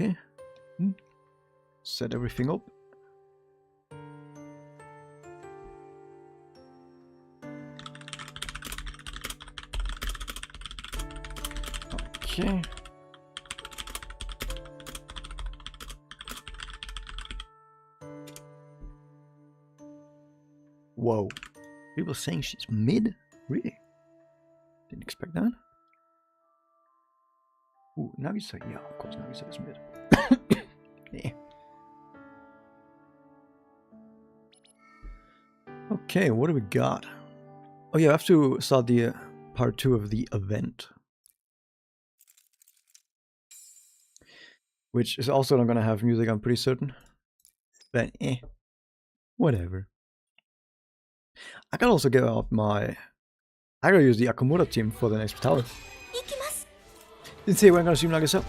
Okay. Set everything up. Okay. Whoa. People saying she's mid? Really? Didn't expect that. Ooh, Nagisa. Yeah, of course Nagisa is mid. Yeah. Okay, what do we got? Oh yeah, I have to start the part 2 of the event. Which is also not gonna have music, I'm pretty certain. But whatever. I can also get out my... I gotta use the Akamura team for the next tower. Didn't say we're gonna stream Nagisa.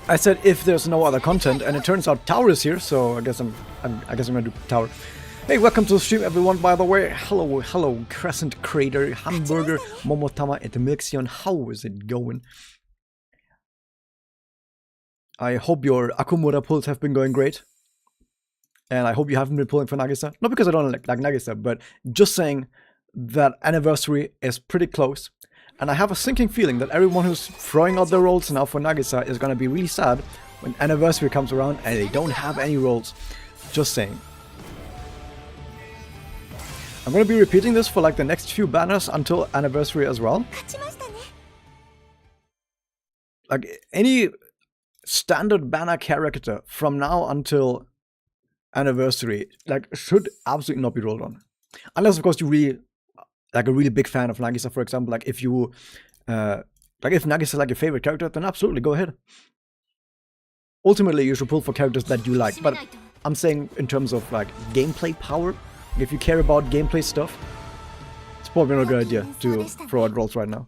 I said if there's no other content, and it turns out tower is here, so I guess I'm gonna do tower. Hey, welcome to the stream, everyone. By the way, hello, Crescent Crater, Hamburger, Momotama, and Milxion. How is it going? I hope your Akamura pulls have been going great. And I hope you haven't been pulling for Nagisa. Not because I don't like Nagisa, but just saying that anniversary is pretty close. And I have a sinking feeling that everyone who's throwing out their rolls now for Nagisa is gonna be really sad when anniversary comes around and they don't have any rolls. Just saying. I'm gonna be repeating this for like the next few banners until anniversary as well. Like any standard banner character from now until anniversary like should absolutely not be rolled on, unless of course you really like a really big fan of Nagisa, for example. Like if you like if Nagisa is like your favorite character, then absolutely go ahead. Ultimately you should pull for characters that you like, but I'm saying in terms of like gameplay power, if you care about gameplay stuff, it's probably not a good idea to throw out rolls right now.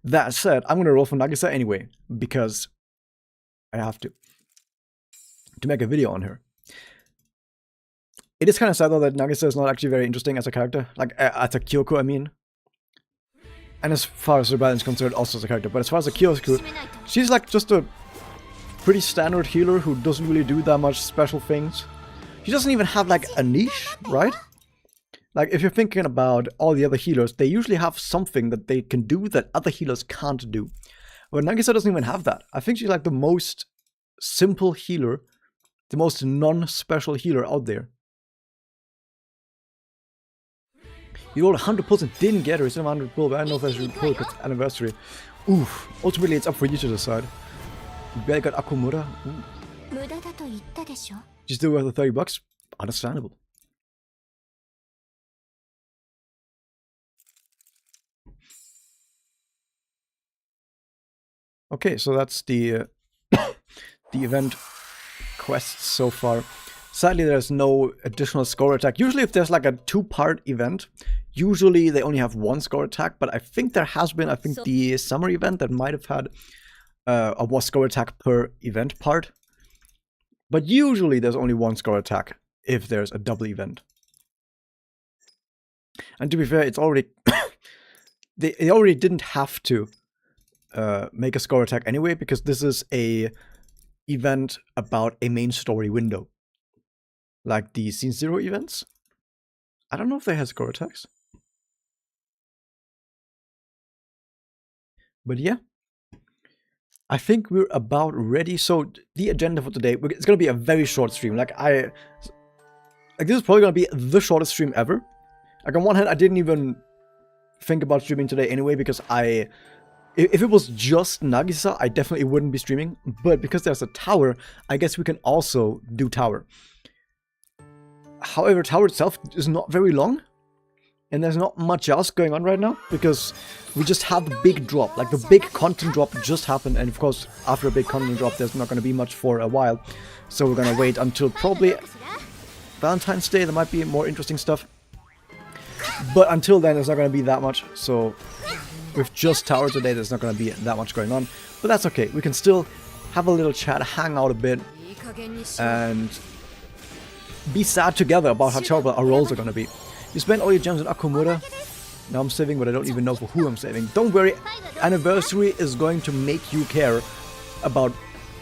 That said, I'm gonna roll for Nagisa anyway because I have to make a video on her. It is kind of sad though that Nagisa is not actually very interesting as a character, like as a Kyoko, I mean. And as far as Rebellion is concerned, also as a character. But as far as a Kyoko, she's like just a pretty standard healer who doesn't really do that much special things. She doesn't even have like a niche, right? Like if you're thinking about all the other healers, they usually have something that they can do that other healers can't do. But Nagisa doesn't even have that. I think she's like the most simple healer, the most non-special healer out there. You rolled 100 pulls and didn't get her. It's 100 pull, but I don't know if that's pull because it's anniversary. Oof. Ultimately, it's up for you to decide. You barely got Akamura. She's still worth the $30. Understandable. Okay, so that's the the event quests so far. Sadly, there's no additional score attack. Usually if there's like a two-part event, usually they only have one score attack, but I think there has been, I think the summer event that might have had a score attack per event part. But usually there's only one score attack if there's a double event. And to be fair, it's already... they already didn't have to make a score attack anyway, because this is a event about a main story window. Like the Scene Zero events. I don't know if they had score attacks. But yeah. I think we're about ready. So the agenda for today, it's going to be a very short stream. Like this is probably going to be the shortest stream ever. Like on one hand, I didn't even think about streaming today anyway, because if it was just Nagisa, I definitely wouldn't be streaming. But because there's a tower, I guess we can also do tower. However, tower itself is not very long, and there's not much else going on right now, because we just had the big drop. Like the big content drop just happened, and of course after a big content drop there's not going to be much for a while, so we're going to wait until probably Valentine's Day. There might be more interesting stuff, but until then there's not going to be that much. So with just tower today there's not going to be that much going on, but that's okay. We can still have a little chat, hang out a bit, and be sad together about how terrible our rolls are gonna be. You spent all your gems on Akamura. Now I'm saving, but I don't even know for who I'm saving. Don't worry, anniversary is going to make you care about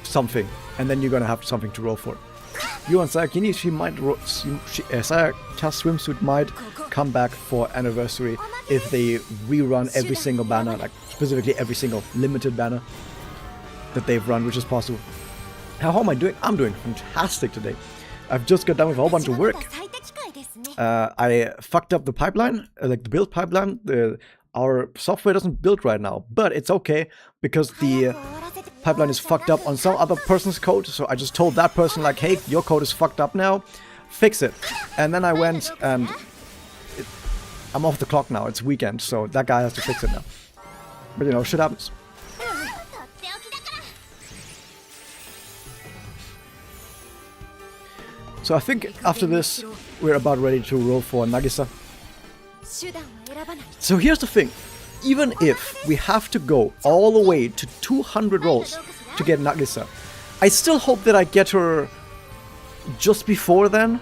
something, and then you're gonna have something to roll for. You and Sayakini, she might Sayaka's swimsuit might come back for anniversary if they rerun every single banner, like specifically every single limited banner that they've run, which is possible. How am I doing? I'm doing fantastic today. I've just got done with a whole bunch of work. I fucked up the pipeline, like the build pipeline. Our software doesn't build right now, but it's okay because the pipeline is fucked up on some other person's code. So I just told that person like, hey, your code is fucked up now, fix it. And then I went and I'm off the clock now. It's weekend, so that guy has to fix it now. But you know, shit happens. So I think after this, we're about ready to roll for Nagisa. So here's the thing. Even if we have to go all the way to 200 rolls to get Nagisa, I still hope that I get her just before then.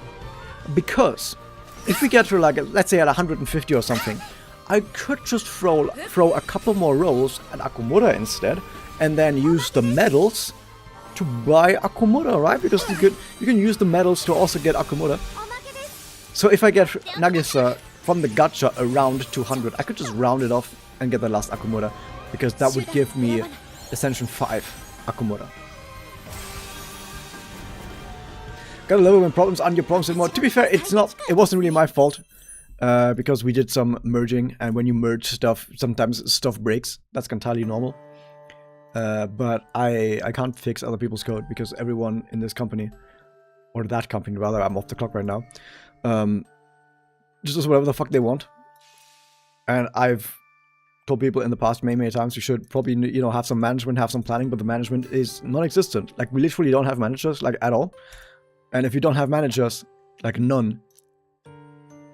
Because if we get her, like, let's say at 150 or something, I could just throw a couple more rolls at Akumura instead, and then use the medals to buy Akumura, right? Because you can use the medals to also get Akumura. So if I get Nagisa from the gacha around 200, I could just round it off and get the last Akumura, because that would give me Ascension 5 Akumura. Got a little bit of problems on your problems anymore. To be fair, it wasn't really my fault, because we did some merging, and when you merge stuff, sometimes stuff breaks. That's entirely normal. But I can't fix other people's code because everyone in this company, or that company rather, I'm off the clock right now, just does whatever the fuck they want. And I've told people in the past many times you should probably, you know, have some management, have some planning, but the management is non-existent. Like, we literally don't have managers, like, at all. And if you don't have managers, like none,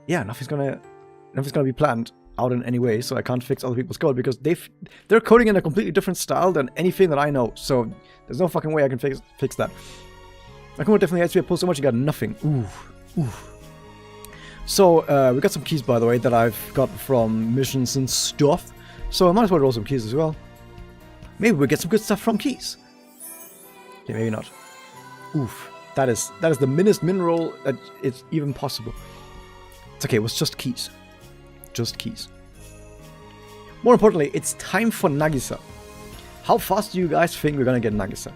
yeah, nothing's gonna be planned out in any way. So I can't fix other people's code because they're coding in a completely different style than anything that I know. So there's no fucking way I can fix that. Nakamura definitely has to be pulled so much, you got nothing. Ooh. So we got some keys, by the way, that I've got from missions and stuff. So I might as well roll some keys as well. Maybe we'll get some good stuff from keys. Okay, maybe not. Oof. That is the minest min roll that it's even possible. It's okay, it was just keys. Just keys. More importantly, it's time for Nagisa. How fast do you guys think we're gonna get Nagisa?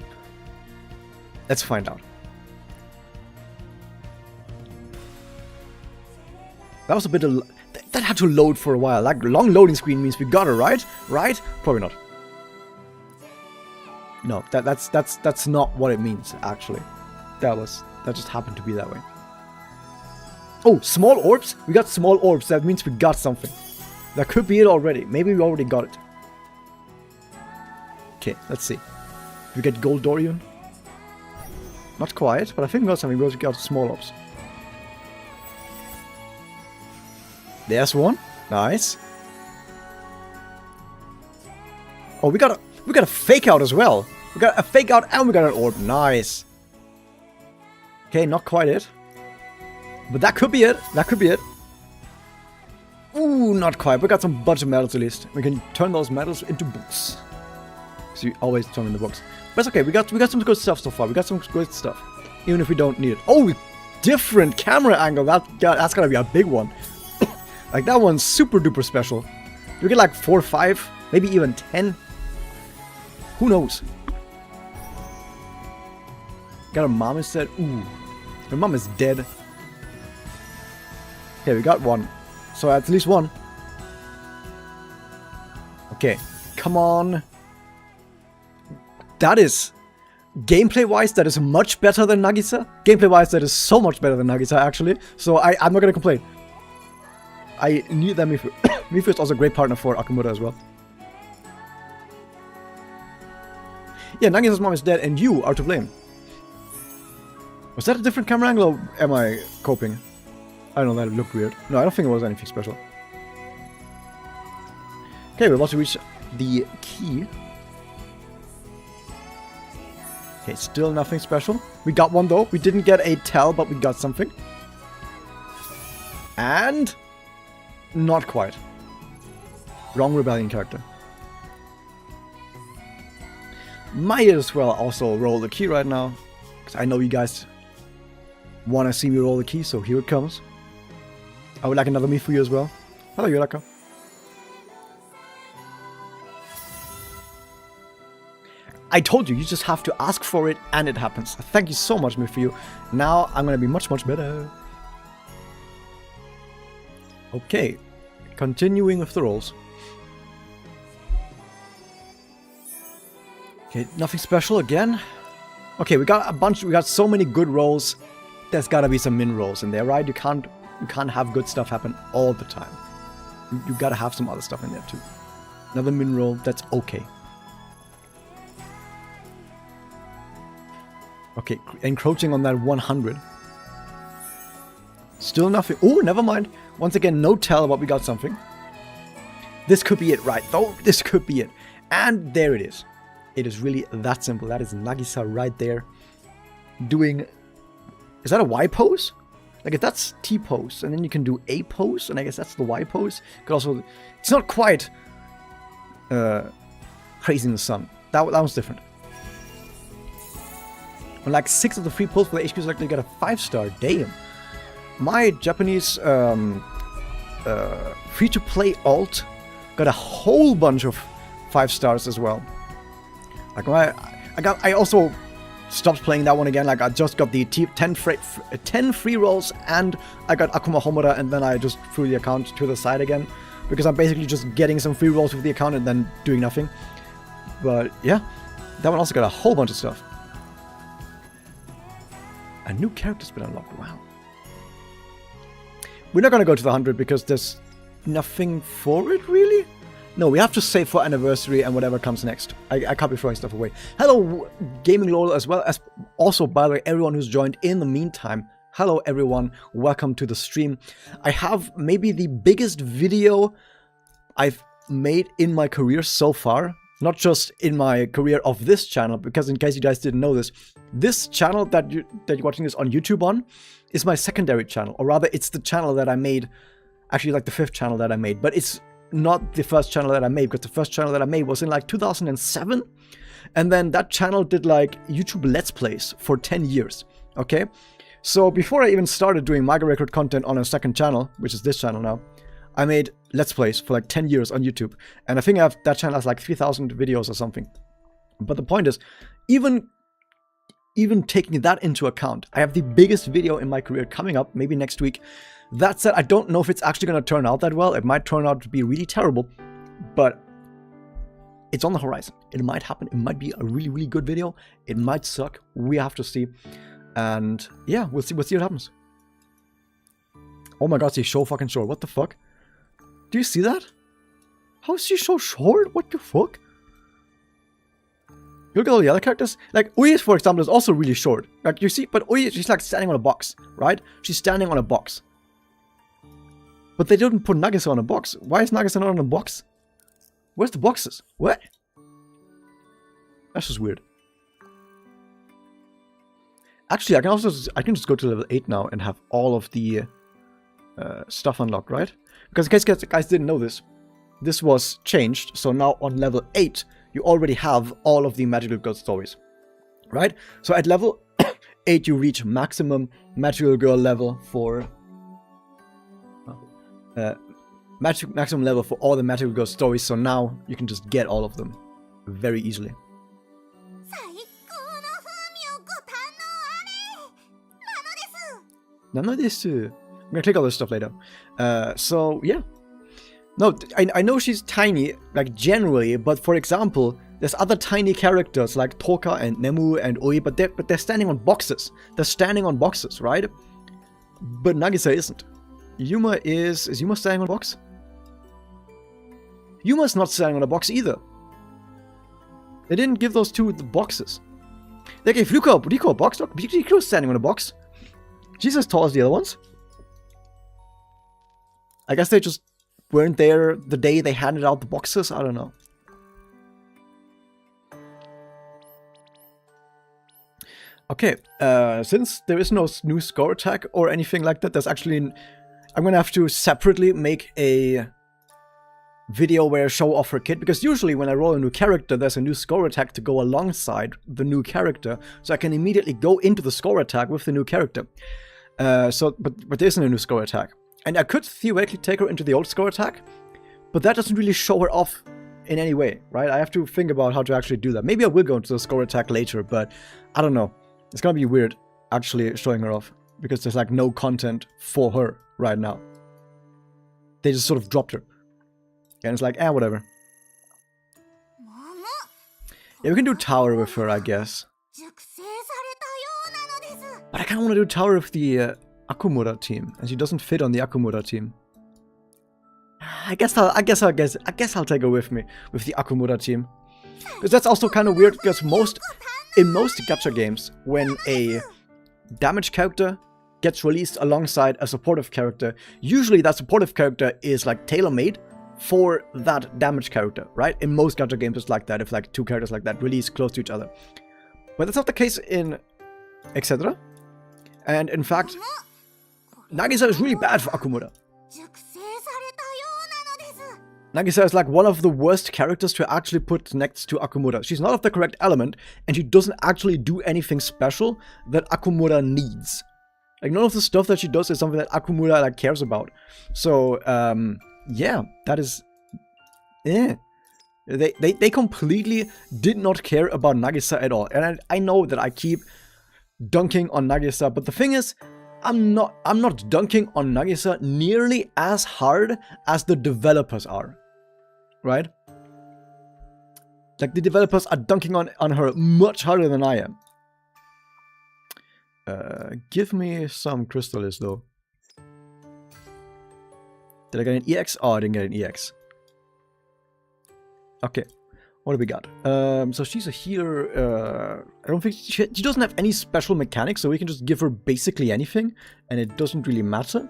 Let's find out. That was a bit of... That had to load for a while. Like, long loading screen means we got her, right? Right? Probably not. No, that's not what it means, actually. That just happened to be that way. Oh, small orbs? We got small orbs. That means we got something. That could be it already. Maybe we already got it. Okay, let's see. We get Gold Dorian. Not quite, but I think we got something. We got small orbs. There's one. Nice. Oh, we got a fake out as well. We got a fake out and we got an orb. Nice. Okay, not quite it. But that could be it. That could be it. Ooh, not quite. We got some bunch of medals at least. We can turn those medals into books. So you always turn in the books. But it's okay. We got some good stuff so far. We got some good stuff. Even if we don't need it. Oh, different camera angle. That's gonna be a big one. Like, that one's super duper special. You get like 4 or 5, maybe even 10. Who knows? Got a mom instead. Ooh. Her mom is dead. Okay, we got one. So at least one. Okay, come on. That is... Gameplay-wise, that is much better than Nagisa. Gameplay-wise, that is so much better than Nagisa, actually. So I'm not gonna complain. I need that Mifu. Mifu is also a great partner for Akumura as well. Yeah, Nagisa's mom is dead and you are to blame. Was that a different camera angle or am I coping? I don't know, that looked weird. No, I don't think it was anything special. Okay, we're about to reach the key. Okay, still nothing special. We got one though. We didn't get a tell, but we got something. And... not quite. Wrong rebellion character. might as well also roll the key right now, because I know you guys want to see me roll the key, so here it comes. I would like another me for you as well. Hello, Yuraka. I told you, you just have to ask for it and it happens. Thank you so much, me for you. Now I'm gonna be much, much better. Okay, continuing with the rolls. Okay, nothing special again. Okay, we got so many good rolls. There's gotta be some min rolls in there, right? You can't have good stuff happen all the time. You gotta have some other stuff in there too. Another min roll, that's okay. Okay, encroaching on that 100. Still nothing. Oh, never mind. Once again, no tell, but we got something. This could be it, right? Though, this could be it. And there it is. It is really that simple. That is Nagisa right there. Doing... Is that a Y pose? Like, if that's T pose, and then you can do A pose, and I guess that's the Y pose. Could also... It's not quite... Crazy in the Sun. That was different. On like 6 of the 3 pulls for the HP select, you get a 5-star. Damn. My Japanese free-to-play alt got a whole bunch of 5 stars as well. Like I also stopped playing that one again. Like I just got the 10 free rolls and I got Akuma Homura, and then I just threw the account to the side again because I'm basically just getting some free rolls with the account and then doing nothing. But yeah, that one also got a whole bunch of stuff. A new character's been unlocked. Wow. We're not going to go to the 100 because there's nothing for it, really? No, we have to save for anniversary and whatever comes next. I can't be throwing stuff away. Hello, Gaming Lol, as well as also, by the way, everyone who's joined in the meantime. Hello, everyone. Welcome to the stream. I have maybe the biggest video I've made in my career so far. Not just in my career of this channel, because in case you guys didn't know this channel that you're watching this on YouTube on is my secondary channel, or rather it's the channel that I made, actually like the 5th channel that I made, but it's not the first channel that I made, because the first channel that I made was in like 2007, and then that channel did like YouTube Let's Plays for 10 years, okay? So before I even started doing Mega Record content on a second channel, which is this channel now, I made Let's Plays for like 10 years on YouTube. And I think that channel has like 3,000 videos or something. But the point is, even taking that into account, I have the biggest video in my career coming up, maybe next week. That said, I don't know if it's actually going to turn out that well. It might turn out to be really terrible, but it's on the horizon. It might happen. It might be a really, really good video. It might suck. We have to see. And yeah, we'll see what happens. Oh my god, she's so fucking short. What the fuck? Do you see that? How is she so short? What the fuck? You look at all the other characters. Like, Ui, for example, is also really short. Like, you see, but Ui, she's like standing on a box, right? She's standing on a box. But they didn't put Nagisa on a box. Why is Nagisa not on a box? Where's the boxes? What? That's just weird. Actually, I can just go to level 8 now and have all of the stuff unlocked, right? Because in case guys didn't know this was changed. So now on level 8, you already have all of the Magical Girl stories, right? So at level 8, you reach maximum Magical Girl level for maximum level for all the Magical Girl stories. So now you can just get all of them very easily. Nano desu. I'm gonna click all this stuff later. So yeah. No, I know she's tiny, like generally, but for example, there's other tiny characters like Toka and Nemu and Oi, but they're standing on boxes. They're standing on boxes, right? But Nagisa isn't. Yuma is Yuma standing on a box? Yuma's not standing on a box either. They didn't give those two the boxes. They gave Riko a box. Look, Riko's standing on a box. She's as tall as the other ones. I guess they just weren't there the day they handed out the boxes. I don't know. Okay, since there is no new score attack or anything like that, there's actually... I'm gonna have to separately make a video where I show off her kit, because usually when I roll a new character, there's a new score attack to go alongside the new character, so I can immediately go into the score attack with the new character. But there isn't a new score attack. And I could theoretically take her into the old score attack, but that doesn't really show her off in any way, right? I have to think about how to actually do that. Maybe I will go into the score attack later, but I don't know. It's gonna be weird actually showing her off, because there's like no content for her right now. They just sort of dropped her. And it's like, whatever. Yeah, we can do tower with her, I guess. But I kind of want to do tower with the Akumura team, and she doesn't fit on the Akumura team. I guess I'll take her with me with the Akumura team, because that's also kind of weird. Because in most gacha games, when a damage character gets released alongside a supportive character, usually that supportive character is like tailor-made for that damage character, right? In most gacha games, it's like that. If like two characters like that release close to each other, but that's not the case in etc. And in fact, Nagisa is really bad for Akumura. Nagisa is like one of the worst characters to actually put next to Akumura. She's not of the correct element, and she doesn't actually do anything special that Akumura needs. Like, none of the stuff that she does is something that Akumura like cares about. So, yeah, that is... They completely did not care about Nagisa at all. And I know that I keep dunking on Nagisa, but the thing is, I'm not dunking on Nagisa nearly as hard as the developers are. Right? Like, the developers are dunking on her much harder than I am. Give me some Crystallis, though. Did I get an EX? Oh, I didn't get an EX. Okay. What do we got? So she's a healer. I don't think she doesn't have any special mechanics, so we can just give her basically anything, and it doesn't really matter.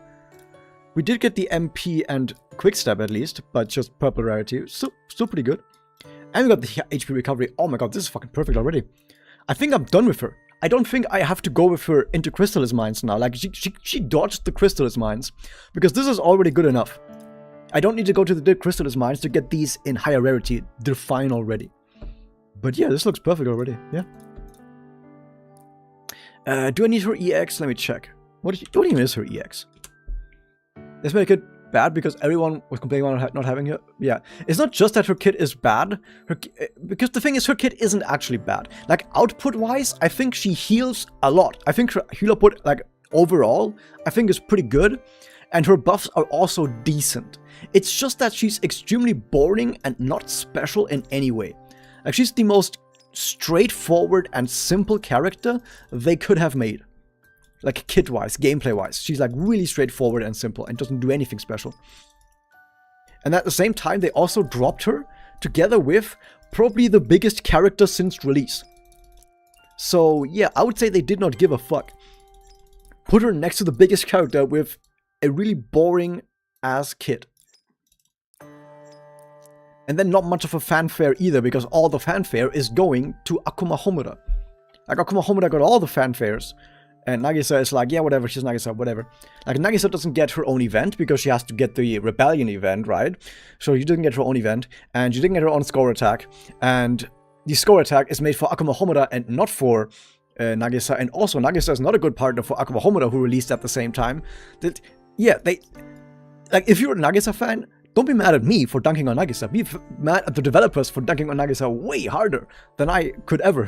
We did get the MP and Quickstep at least, but just purple rarity. Still pretty good. And we got the HP recovery. Oh my god, this is fucking perfect already. I think I'm done with her. I don't think I have to go with her into Crystallis Mines now. Like, she dodged the Crystallis Mines, because this is already good enough. I don't need to go to the Crystallis Mines to get these in higher rarity. They're fine already. But yeah, this looks perfect already. Yeah. Do I need her EX? Let me check. What even is her EX? Let's make it bad because everyone was complaining about not having her. Yeah, it's not just that her kit is bad. Because the thing is, her kit isn't actually bad. Like, output-wise, I think she heals a lot. I think her heal output, like, overall, I think is pretty good. And her buffs are also decent. It's just that she's extremely boring and not special in any way. Like, she's the most straightforward and simple character they could have made. Like, kit-wise, gameplay-wise. She's like really straightforward and simple and doesn't do anything special. And at the same time, they also dropped her together with probably the biggest character since release. So yeah, I would say they did not give a fuck. Put her next to the biggest character with a really boring ass kit. And then not much of a fanfare either, because all the fanfare is going to Akuma Homura. Like, Akuma Homura got all the fanfares. And Nagisa is like, yeah, whatever, she's Nagisa, whatever. Like, Nagisa doesn't get her own event because she has to get the Rebellion event, right? So she didn't get her own event, and she didn't get her own score attack. And the score attack is made for Akuma Homura and not for Nagisa. And also, Nagisa is not a good partner for Akuma Homura, who released at the same time. Like, if you're a Nagisa fan, don't be mad at me for dunking on Nagisa. Be mad at the developers for dunking on Nagisa way harder than I could ever.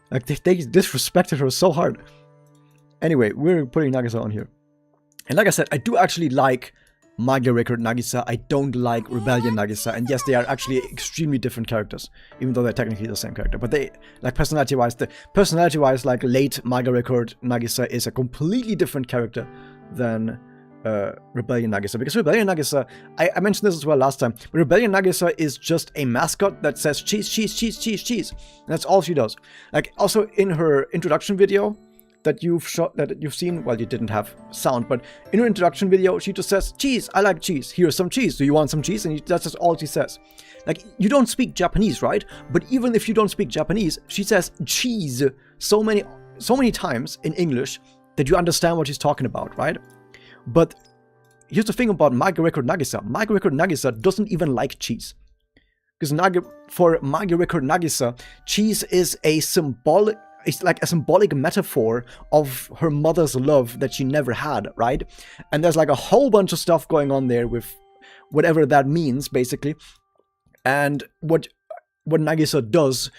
Like, they disrespected her so hard. Anyway, we're putting Nagisa on here. And like I said, I do actually like Magi Record Nagisa. I don't like Rebellion Nagisa. And yes, they are actually extremely different characters, even though they're technically the same character. But they, like, personality-wise, like, late Magi Record Nagisa is a completely different character than Rebellion Nagisa. Because Rebellion Nagisa, I mentioned this as well last time, but Rebellion Nagisa is just a mascot that says cheese, cheese, cheese, cheese, cheese. And that's all she does. Like, also in her introduction video that you've seen, well, you didn't have sound, but in her introduction video, she just says, cheese, I like cheese, here's some cheese, do you want some cheese? And that's just all she says. Like, you don't speak Japanese, right? But even if you don't speak Japanese, she says cheese so many times in English that you understand what she's talking about, right? But here's the thing about Magi Record Nagisa. Magi Record Nagisa doesn't even like cheese. Because for Magi Record Nagisa, cheese is it's like a symbolic metaphor of her mother's love that she never had, right? And there's like a whole bunch of stuff going on there with whatever that means, basically. And what Nagisa does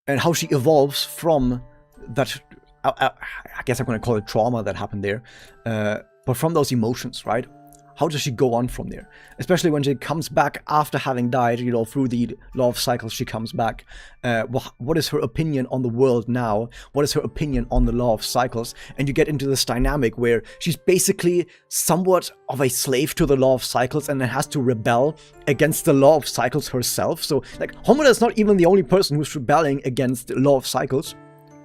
and how she evolves from that, I guess I'm going to call it trauma that happened there, but from those emotions, right? How does she go on from there? Especially when she comes back after having died, you know, through the law of cycles, she comes back. What is her opinion on the world now? What is her opinion on the law of cycles? And you get into this dynamic where she's basically somewhat of a slave to the law of cycles and then has to rebel against the law of cycles herself. So, like, Homoda is not even the only person who's rebelling against the law of cycles,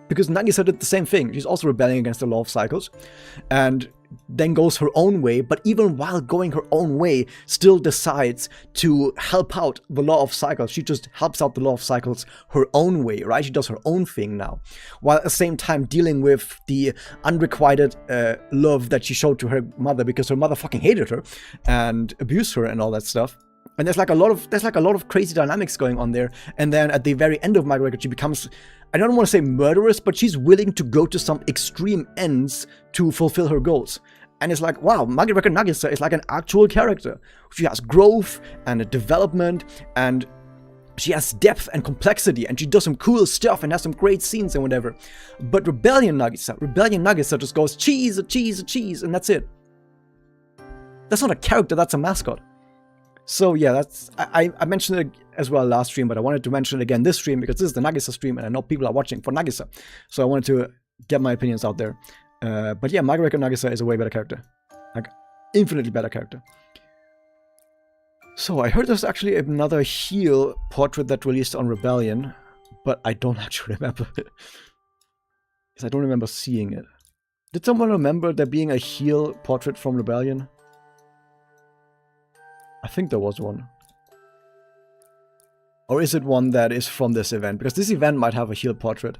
because Nagisa did the same thing. She's also rebelling against the law of cycles, and then goes her own way, but even while going her own way, still decides to help out the law of cycles. She just helps out the law of cycles her own way, right? She does her own thing now, while at the same time dealing with the unrequited love that she showed to her mother, because her mother fucking hated her and abused her and all that stuff. And there's like a lot of crazy dynamics going on there. And then at the very end of Magi Record, she becomes, I don't want to say murderous, but she's willing to go to some extreme ends to fulfill her goals. And it's like, wow, Magi Record Nagisa is like an actual character. She has growth and development, and she has depth and complexity, and she does some cool stuff and has some great scenes and whatever. But Rebellion Nagisa just goes cheese, cheese, and that's it. That's not a character, that's a mascot. So yeah, that's I mentioned it as well last stream, but I wanted to mention it again this stream because this is the Nagisa stream and I know people are watching for Nagisa. So I wanted to get my opinions out there. But yeah, Magi Record Nagisa is a way better character. Like, infinitely better character. So I heard there's actually another heel portrait that released on Rebellion, but I don't actually remember it. Because I don't remember seeing it. Did someone remember there being a heel portrait from Rebellion? I think there was one. Or is it one that is from this event? Because this event might have a heel portrait.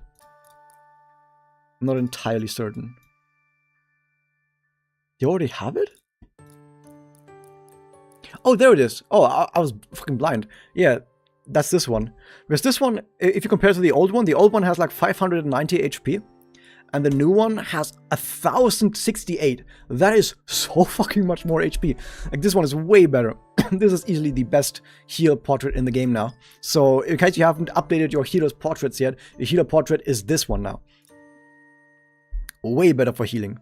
I'm not entirely certain. You already have it? Oh, there it is. Oh, I was fucking blind. Yeah, that's this one. Because this one, if you compare to the old one has like 590 HP. And the new one has 1068. That is so fucking much more HP. Like, this one is way better. This is easily the best healer portrait in the game now. So in case you haven't updated your healer's portraits yet, your healer portrait is this one now. Way better for healing.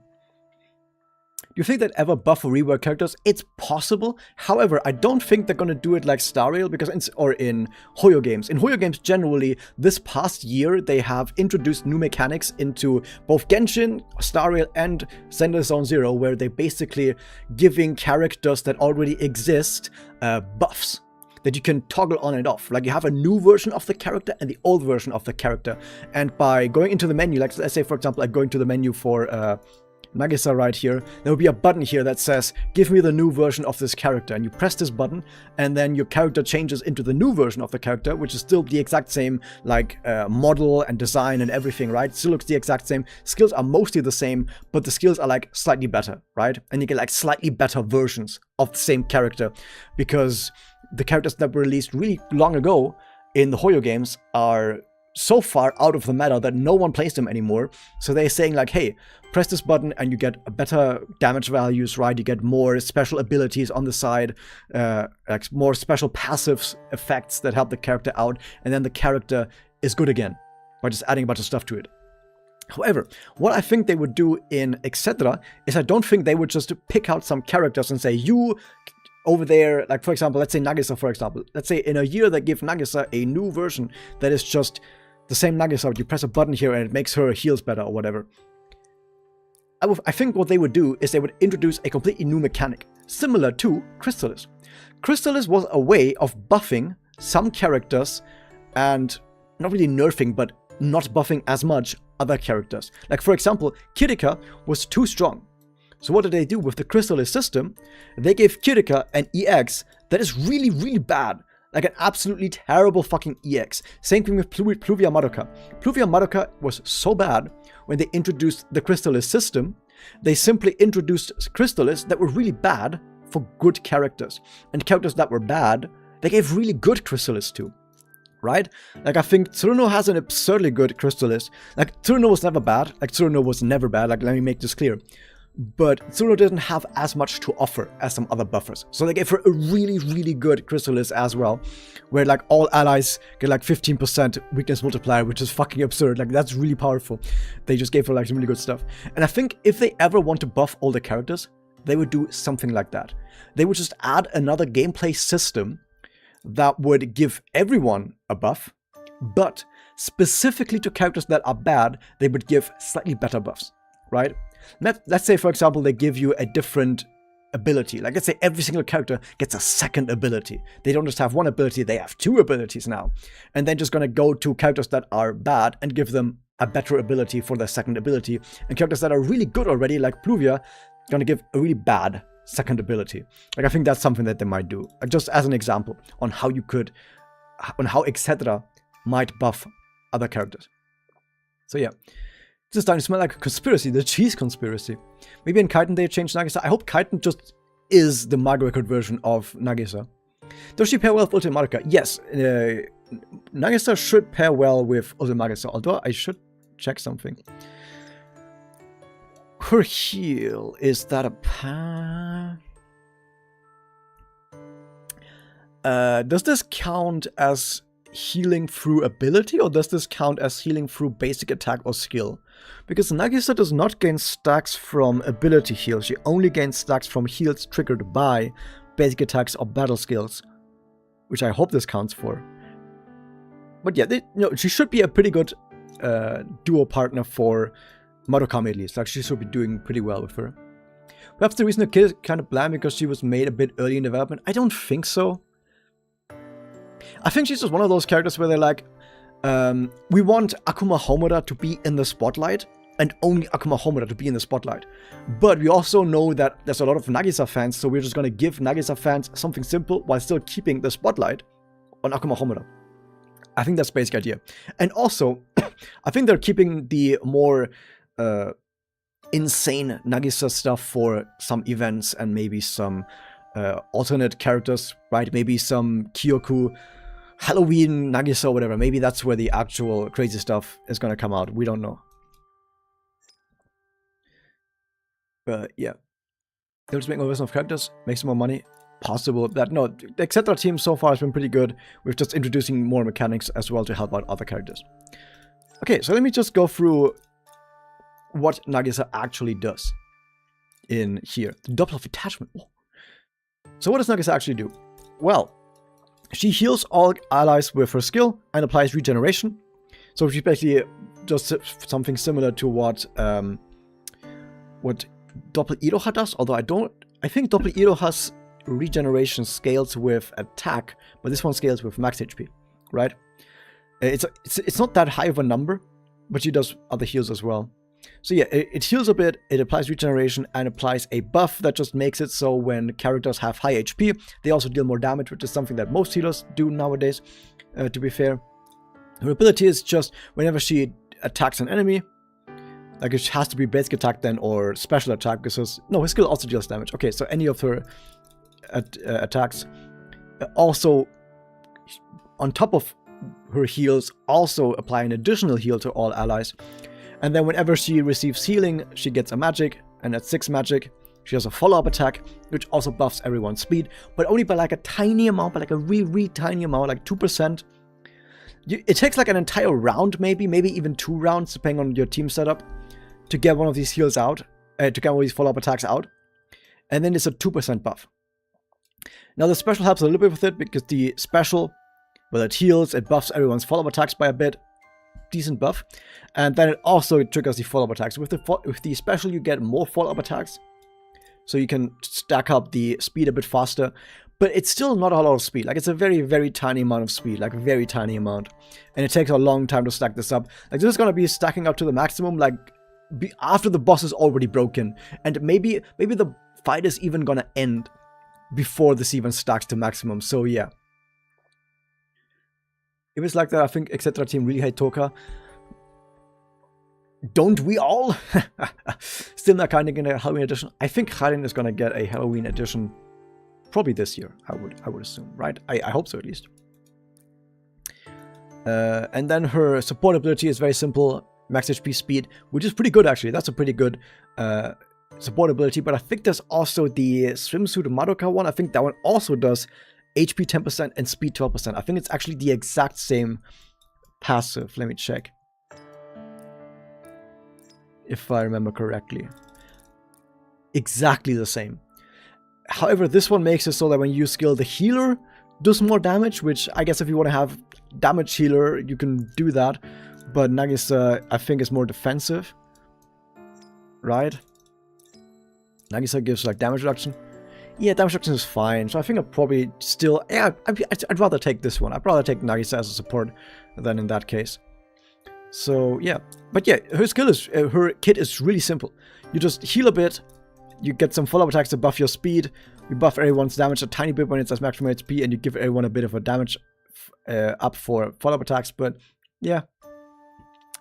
Do you think they'd ever buff or rework characters? It's possible. However, I don't think they're gonna do it like Star Rail or in Hoyo games. In Hoyo games, generally, this past year, they have introduced new mechanics into both Genshin, Star Rail, and Zenless Zone Zero, where they're basically giving characters that already exist buffs that you can toggle on and off. Like, you have a new version of the character and the old version of the character. And by going into the menu, like let's say, for example, like going to the menu for Nagisa right here, there will be a button here that says, give me the new version of this character. And you press this button, and then your character changes into the new version of the character, which is still the exact same, like, model and design and everything, right? Still looks the exact same. Skills are mostly the same, but the skills are, like, slightly better, right? And you get, like, slightly better versions of the same character, because the characters that were released really long ago in the Hoyo games are so far out of the meta that no one plays them anymore. So they're saying like, hey, press this button and you get better damage values, right? You get more special abilities on the side, like more special passive effects that help the character out, and then the character is good again by just adding a bunch of stuff to it. However, what I think they would do in etc. is I don't think they would just pick out some characters and say, you over there, like for example, let's say Nagisa, for example. Let's say in a year they give Nagisa a new version that is just the same Nagisa, you press a button here and it makes her heals better or whatever. I think what they would do is they would introduce a completely new mechanic, similar to Crystallis. Crystallis was a way of buffing some characters and not really nerfing, but not buffing as much other characters. Like for example, Kirika was too strong. So what did they do with the Crystallis system? They gave Kirika an EX that is really, really bad. Like an absolutely terrible fucking EX. Same thing with Pluvia Madoka. Pluvia Madoka was so bad when they introduced the Crystallis system They simply introduced Crystallis that were really bad for good characters. And characters that were bad, they gave really good Crystallis to. Right? Like, I think Tsuruno has an absurdly good Crystallis. Like, Tsuruno was never bad. Like, Tsuruno was never bad. Like, let me make this clear. But Tsuruno didn't have as much to offer as some other buffers. So they gave her a really, really good Crystallis as well, where like all allies get like 15% weakness multiplier, which is fucking absurd. Like, that's really powerful. They just gave her like some really good stuff. And I think if they ever want to buff all the characters, they would do something like that. They would just add another gameplay system that would give everyone a buff, but specifically to characters that are bad, they would give slightly better buffs, right? Let's say, for example, they give you a different ability. Like, let's say every single character gets a second ability. They don't just have one ability, they have 2 abilities now. And then just gonna go to characters that are bad and give them a better ability for their second ability. And characters that are really good already, like Pluvia, gonna give a really bad second ability. Like, I think that's something that they might do. Like, just as an example on how you could, on how etc. might buff other characters. So yeah. This is starting to smell like a conspiracy, the cheese conspiracy. Maybe in Kaiten they changed Nagisa. I hope Kaiten just is the Mago Record version of Nagisa. Does she pair well with Ultimatica? Yes, Nagisa should pair well with Ultimatica, although I should check something. Her heal, is that a pair? Does this count as healing through ability, or does this count as healing through basic attack or skill? Because Nagisa does not gain stacks from ability heals, she only gains stacks from heals triggered by basic attacks or battle skills, which I hope this counts for. But yeah, she should be a pretty good duo partner for Marukami at least. Like, she should be doing pretty well with her. Perhaps the reason the kid is kind of bland because she was made a bit early in development? I don't think so. I think she's just one of those characters where they're like, we want Akuma Homura to be in the spotlight, and only Akuma Homura to be in the spotlight. But we also know that there's a lot of Nagisa fans, so we're just going to give Nagisa fans something simple while still keeping the spotlight on Akuma Homura. I think that's the basic idea. And also, I think they're keeping the more insane Nagisa stuff for some events and maybe some alternate characters, right? Maybe some Kyoku Halloween Nagisa or whatever. Maybe that's where the actual crazy stuff is going to come out. We don't know. But yeah. They'll just make more version of characters, make some more money. Possible that no, the etc. team so far has been pretty good with just introducing more mechanics as well to help out other characters. Okay, so let me just go through what Nagisa actually does in here. The double of attachment. Oh. So what does Nagisa actually do? Well, she heals all allies with her skill and applies regeneration. So she's basically just something similar to what Doppel Iroha does, although I think Doppel Iroha's regeneration scales with attack, but this one scales with max HP, right? It's not that high of a number, but she does other heals as well. So yeah, it heals a bit, it applies regeneration, and applies a buff that just makes it so when characters have high HP, they also deal more damage, which is something that most healers do nowadays, to be fair. Her ability is just whenever she attacks an enemy, like it has to be basic attack then, or special attack, because her skill also deals damage. Okay, so any of her attacks, also on top of her heals, also apply an additional heal to all allies. And then whenever she receives healing, she gets a magic, and at 6 magic, she has a follow-up attack, which also buffs everyone's speed, but only by like a tiny amount, by like a really tiny amount, like 2%. It takes like an entire round, maybe even 2 rounds, depending on your team setup, to get one of these heals out, to get one of these follow-up attacks out. And then it's a 2% buff. Now the special helps a little bit with it, because the special, well, it heals, it buffs everyone's follow-up attacks by a bit, decent buff, and then it also triggers the follow-up attacks. With the special, you get more follow-up attacks, so you can stack up the speed a bit faster, but it's still not a lot of speed. Like, it's a very, very tiny amount of speed, like very tiny amount, and it takes a long time to stack this up. Like, this is going to be stacking up to the maximum, like, after the boss is already broken, and maybe the fight is even going to end before this even stacks to maximum, so yeah. If it's like that, I think etc. team really hate Toka. Don't we all? Still not counting in a Halloween edition. I think Karin is gonna get a Halloween edition probably this year. I would assume, right? I hope so at least. And then her support ability is very simple, max HP speed, which is pretty good actually. That's a pretty good support ability. But I think there's also the swimsuit Madoka one. I think that one also does HP 10% and speed 12%. I think it's actually the exact same passive. Let me check. If I remember correctly. Exactly the same. However, this one makes it so that when you use skill, the healer does more damage, which I guess if you want to have damage healer, you can do that. But Nagisa, I think, is more defensive. Right? Nagisa gives like damage reduction. Yeah, damage reduction is fine. So I think I'll probably still... Yeah, I'd rather take this one. I'd rather take Nagisa as a support than in that case. So, yeah. But yeah, her skill is... her kit is really simple. You just heal a bit. You get some follow-up attacks to buff your speed. You buff everyone's damage a tiny bit when it's at maximum HP. And you give everyone a bit of a damage up for follow-up attacks. But, yeah.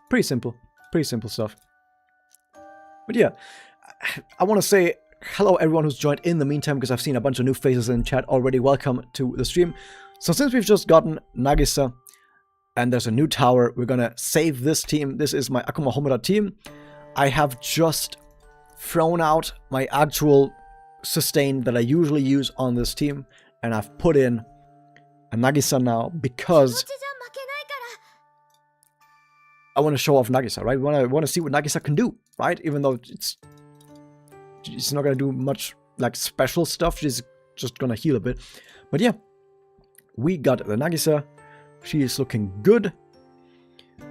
Pretty simple. Pretty simple stuff. But yeah. I want to say hello everyone who's joined in the meantime, because I've seen a bunch of new faces in chat already. Welcome to the stream. So since we've just gotten Nagisa and there's a new tower, we're gonna save this team. This is my Akuma Homura team. I have just thrown out my actual sustain that I usually use on this team, and I've put in a Nagisa now because I want to show off Nagisa, right? We want to see what Nagisa can do, right? Even though she's not going to do much like special stuff. She's just going to heal a bit. But yeah, we got the Nagisa. She is looking good.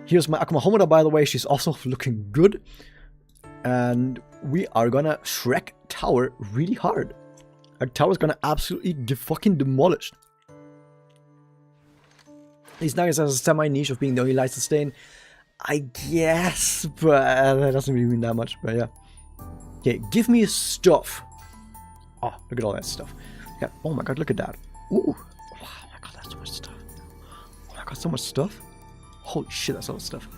Here's my Akuma Homura, by the way. She's also looking good. And we are going to Shrek Tower really hard. Like, Tower's going to absolutely get fucking demolished. These Nagisa has a semi-niche of being the only light sustain. I guess, but that doesn't really mean that much. But yeah. Okay, give me stuff. Oh, look at all that stuff. Yeah. Oh my god, look at that. Ooh. Oh my god, that's so much stuff. Oh my god, so much stuff. Holy shit, that's a lot of stuff.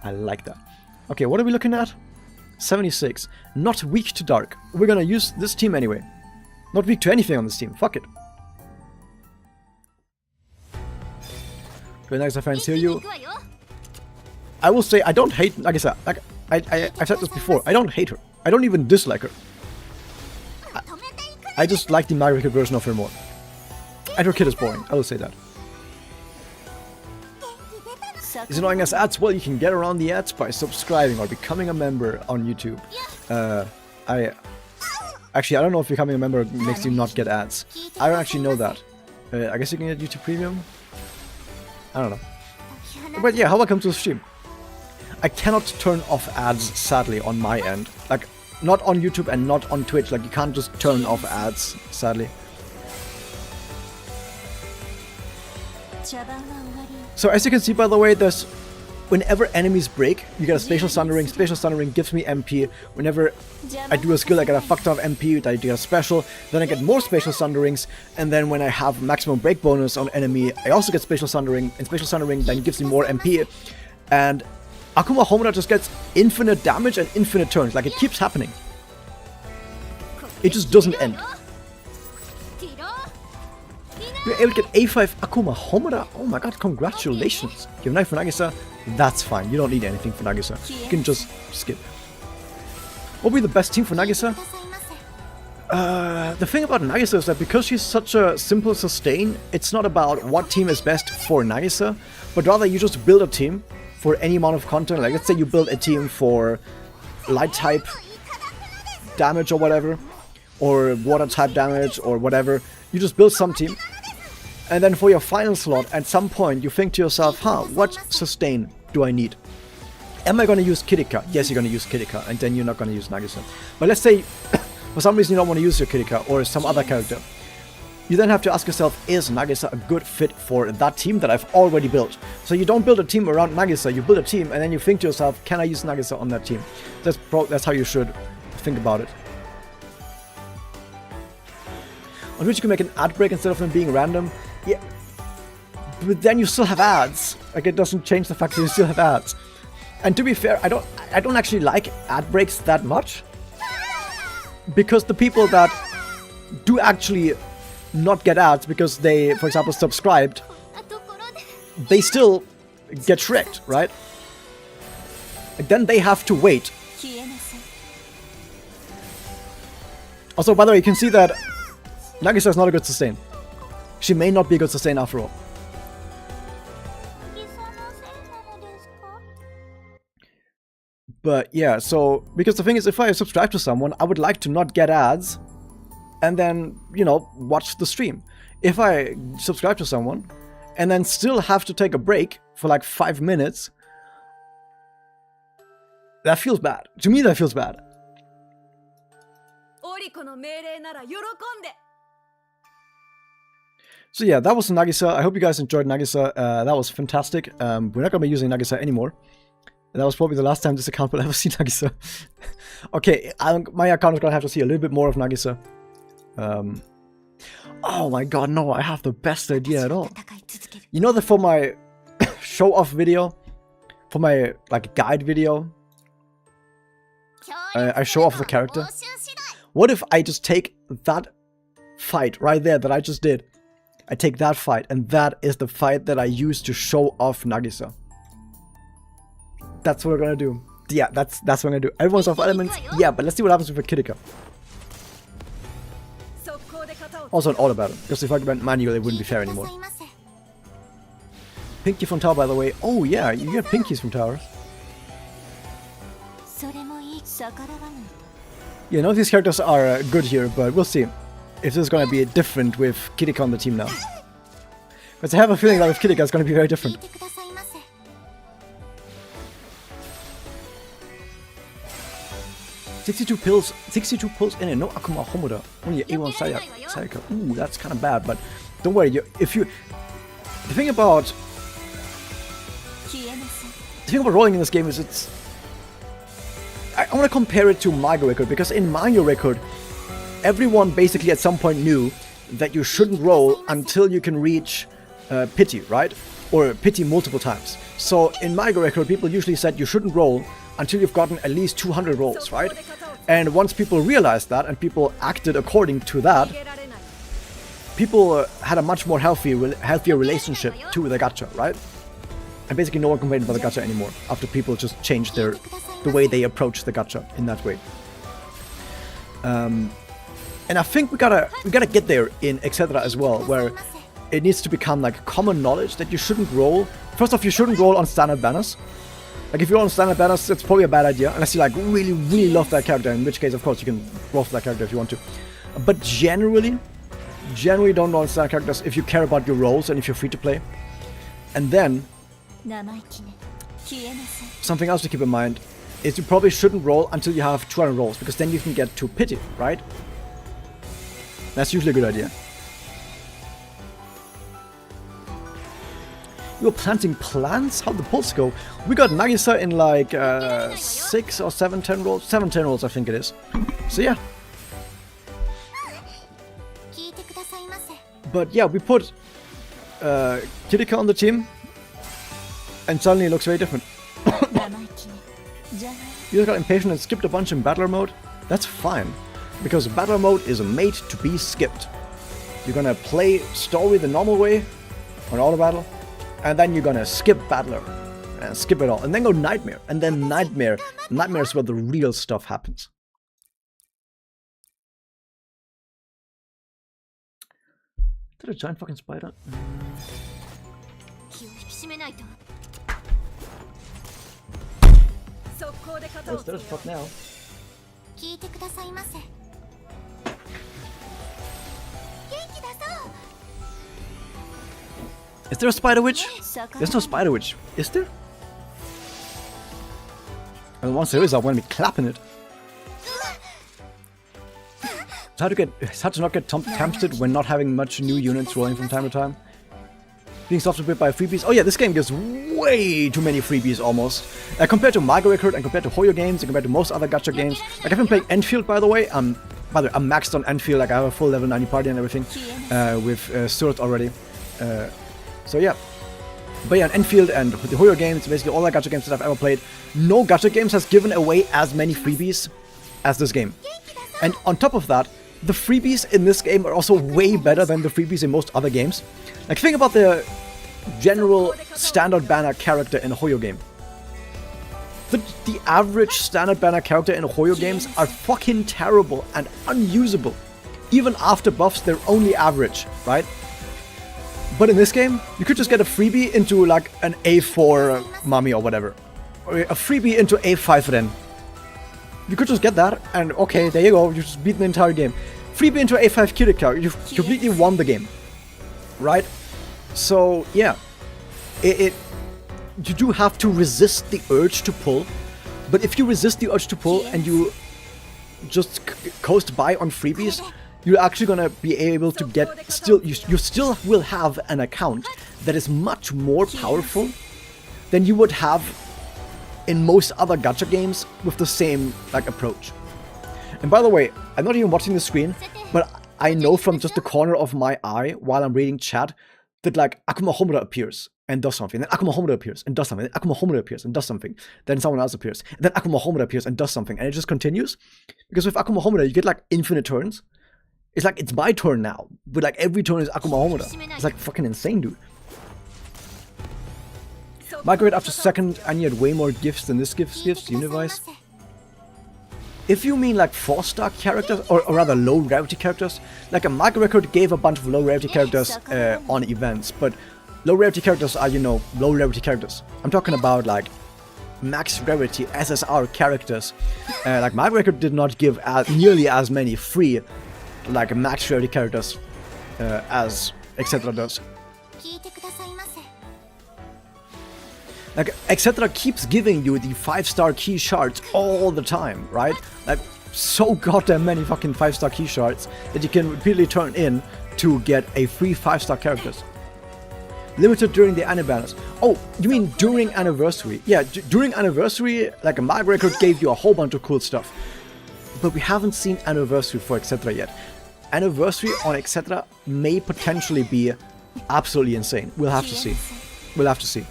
I like that. Okay, what are we looking at? 76. Not weak to dark. We're gonna use this team anyway. Not weak to anything on this team. Fuck it. Very nice, fans. Hear you. I will say I don't hate Nagisa. Like I've said this before. I don't hate her. I don't even dislike her. I just like the Marika version of her more. And her kid is boring. I will say that. Is annoying as ads? Well, you can get around the ads by subscribing or becoming a member on YouTube. Actually, I don't know if becoming a member makes you not get ads. I don't actually know that. I guess you can get YouTube Premium? I don't know. But yeah, welcome to the stream. I cannot turn off ads, sadly, on my end. Like, not on YouTube and not on Twitch. Like, you can't just turn off ads, sadly. So, as you can see, by the way, there's... Whenever enemies break, you get a Spatial Sundering. Spatial Sundering gives me MP. Whenever I do a skill, I get a fuck ton of MP. I do a special. Then I get more Spatial Sunderings. And then when I have maximum break bonus on enemy, I also get Spatial Sundering. And Spatial Sundering then gives me more MP. And Akuma Homura just gets infinite damage and infinite turns. Like, it keeps happening. It just doesn't end. You're able to get A5 Akuma Homura. Oh my god, congratulations. You have a knife for Nagisa. That's fine. You don't need anything for Nagisa. You can just skip. What would be the best team for Nagisa? The thing about Nagisa is that because she's such a simple sustain, it's not about what team is best for Nagisa, but rather you just build a team for any amount of content. Like, let's say you build a team for light type damage or whatever, or water type damage or whatever. You just build some team, and then for your final slot, at some point you think to yourself, what sustain do I need? Am I going to use Kirika? Yes, you're going to use Kirika, and then you're not going to use Nagisa. But let's say for some reason you don't want to use your Kirika or some other character. You then have to ask yourself, is Nagisa a good fit for that team that I've already built? So you don't build a team around Nagisa, you build a team and then you think to yourself, can I use Nagisa on that team? That's how you should think about it. On which you can make an ad break instead of them being random. Yeah, but then you still have ads. Like, it doesn't change the fact that you still have ads. And to be fair, I don't actually like ad breaks that much, because the people that do actually not get ads because they, for example, subscribed, they still get shreked, right? And then they have to wait. Also, by the way, you can see that Nagisa is not a good sustain. She may not be a good sustain after all. But yeah, so, because the thing is, if I subscribe to someone, I would like to not get ads and then, you know, watch the stream. If I subscribe to someone and then still have to take a break for like 5 minutes, that feels bad. To me, that feels bad. So yeah, that was Nagisa. I hope you guys enjoyed Nagisa. That was fantastic. We're not going to be using Nagisa anymore. That was probably the last time this account will ever see Nagisa. Okay, my account is going to have to see a little bit more of Nagisa. Oh my god, no, I have the best idea at all. You know that for my show-off video, for my like guide video, I show off the character. What if I just take that fight right there that I just did? I take that fight, and that is the fight that I use to show off Nagisa. That's what we're gonna do. Yeah, that's what I'm gonna do. Everyone's off elements. Yeah, but let's see what happens with Kirika. Also an auto battle, because if I went manual, it wouldn't be fair anymore. Pinky from Tower, by the way. Oh yeah, you get pinkies from Tower. Yeah, none of these characters are good here, but we'll see if this is gonna be different with Kirika on the team now. Because I have a feeling that with Kirika it's gonna be very different. "62 pills in it, no Akuma Homoda, only A1 Sayaka." Ooh, that's kind of bad, but don't worry. The thing about rolling in this game is I want to compare it to Mario Record, because in Mario Record, everyone basically at some point knew that you shouldn't roll until you can reach pity, right? Or pity multiple times. So in Mario Record, people usually said you shouldn't roll until you've gotten at least 200 rolls, right? And once people realized that and people acted according to that, people had a much more healthier relationship to the gacha, right? And basically no one complained about the gacha anymore after people just changed the way they approach the gacha in that way. And I think we gotta get there in etc. as well, where it needs to become like common knowledge that you shouldn't roll. First off, you shouldn't roll on standard banners. Like if you're on standard banners, it's probably a bad idea, unless you like really love that character, in which case of course you can roll for that character if you want to. But generally don't roll on standard characters if you care about your rolls and if you're free to play. And then something else to keep in mind is you probably shouldn't roll until you have 200 rolls, because then you can get to pity, right? That's usually a good idea. We were planting plants? How'd the pulse go? We got Nagisa in like 6 or 7, 10 rolls. 7, 10 rolls I think it is. So yeah. But yeah, we put Kirika on the team, and suddenly it looks very different. You just got impatient and skipped a bunch in battler mode. That's fine, because battler mode is made to be skipped. You're gonna play story the normal way on auto battle, and then you're gonna skip battler and skip it all, and then go nightmare, and then nightmare is where the real stuff happens. Is that a giant fucking spider? Oh, it's dead as fuck now. Is there a spider witch? There's no spider witch. Is there? And once there is, I'm gonna be clapping it. It's hard to not get tempted when not having much new units rolling from time to time. Being softened a bit by freebies. Oh yeah, this game gives way too many freebies almost. Compared to Mario Record and compared to Hoyo games and compared to most other gacha games. Like I've been playing Enfield, by the way. I'm maxed on Enfield. Like I have a full level 90 party and everything with Stuart already. So yeah. But yeah, Enfield and the Hoyo games, basically all the gacha games that I've ever played, no gacha games has given away as many freebies as this game. And on top of that, the freebies in this game are also way better than the freebies in most other games. Like, think about the general standard banner character in a Hoyo game. The average standard banner character in Hoyo games are fucking terrible and unusable. Even after buffs, they're only average, right? But in this game, you could just get a freebie into like an A4 Mami or whatever. Or a freebie into A5 Ren. You could just get that and okay, there you go, you just beat the entire game. Freebie into A5 Kirika, you've completely won the game. Right? So, yeah. You do have to resist the urge to pull. But if you resist the urge to pull and you just coast by on freebies, you're actually gonna be able to get you still will have an account that is much more powerful than you would have in most other gacha games with the same like approach. And by the way, I'm not even watching the screen, but I know from just the corner of my eye while I'm reading chat that like Akuma Homura appears and does something, then Akuma Homura appears and does something, then Akuma Homura appears and does something, then someone else appears, and then Akuma Homura appears and does something, and it just continues. Because with Akuma Homura you get like infinite turns. It's like, it's my turn now, but like every turn is Akuma Homura. It's like fucking insane, dude. Migrate after second, and you had way more gifts than this gives, Univice. If you mean like 4-star characters, or rather low rarity characters, like a Mag Record gave a bunch of low rarity characters on events, but low rarity characters are, you know, low rarity characters. I'm talking about like max rarity SSR characters. Like Mag Record did not give nearly as many free like max rarity characters as etc. does. Like etc. keeps giving you the 5-star key shards all the time, right? Like so goddamn many fucking 5-star key shards that you can repeatedly turn in to get a free 5-star characters. Limited during the anniversary. Oh, you mean during anniversary? Yeah, during anniversary, like a Mag Record gave you a whole bunch of cool stuff. But we haven't seen anniversary for etc. yet. Anniversary on etc. may potentially be absolutely insane. We'll have to see. We'll have to see.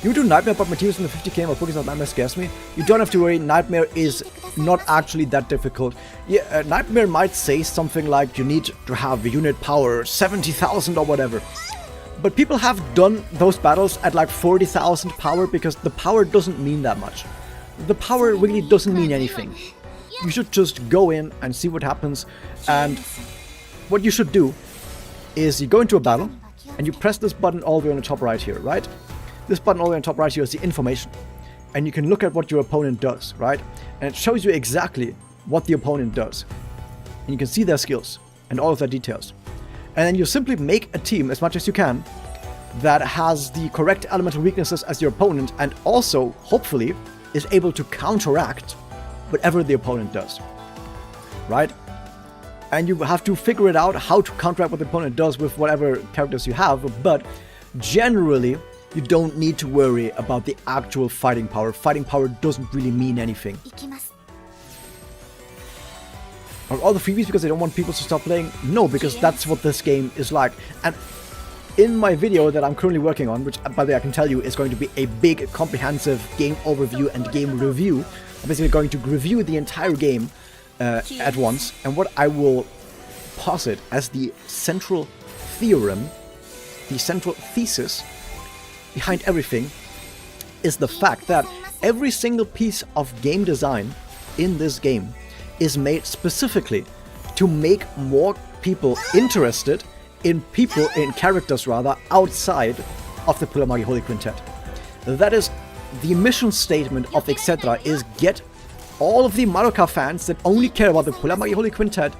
You do Nightmare, but materials in the 50k or Pokemon Nightmare scares me. You don't have to worry, Nightmare is not actually that difficult. Yeah, Nightmare might say something like you need to have unit power 70,000 or whatever. But people have done those battles at like 40,000 power because the power doesn't mean that much. The power really doesn't mean anything. You should just go in and see what happens, and what you should do is you go into a battle and you press this button all the way on the top right here, right? This button all the way on top right here is the information, and you can look at what your opponent does, right? And it shows you exactly what the opponent does, and you can see their skills and all of their details. And then you simply make a team as much as you can that has the correct elemental weaknesses as your opponent, and also hopefully is able to counteract whatever the opponent does, right? And you have to figure it out how to counteract what the opponent does with whatever characters you have, but generally you don't need to worry about the actual fighting power. Fighting power doesn't really mean anything. Are all the freebies because they don't want people to stop playing? No, because that's what this game is like. And in my video that I'm currently working on, which by the way I can tell you is going to be a big comprehensive game overview and game review, I'm basically going to review the entire game at once, and what I will posit as the central theorem, the central thesis behind everything, is the fact that every single piece of game design in this game is made specifically to make more people interested in characters rather, outside of the Pulamagi Holy Quintet. That is the mission statement of etc. is get all of the Madoka fans that only care about the Pulamagi Holy Quintet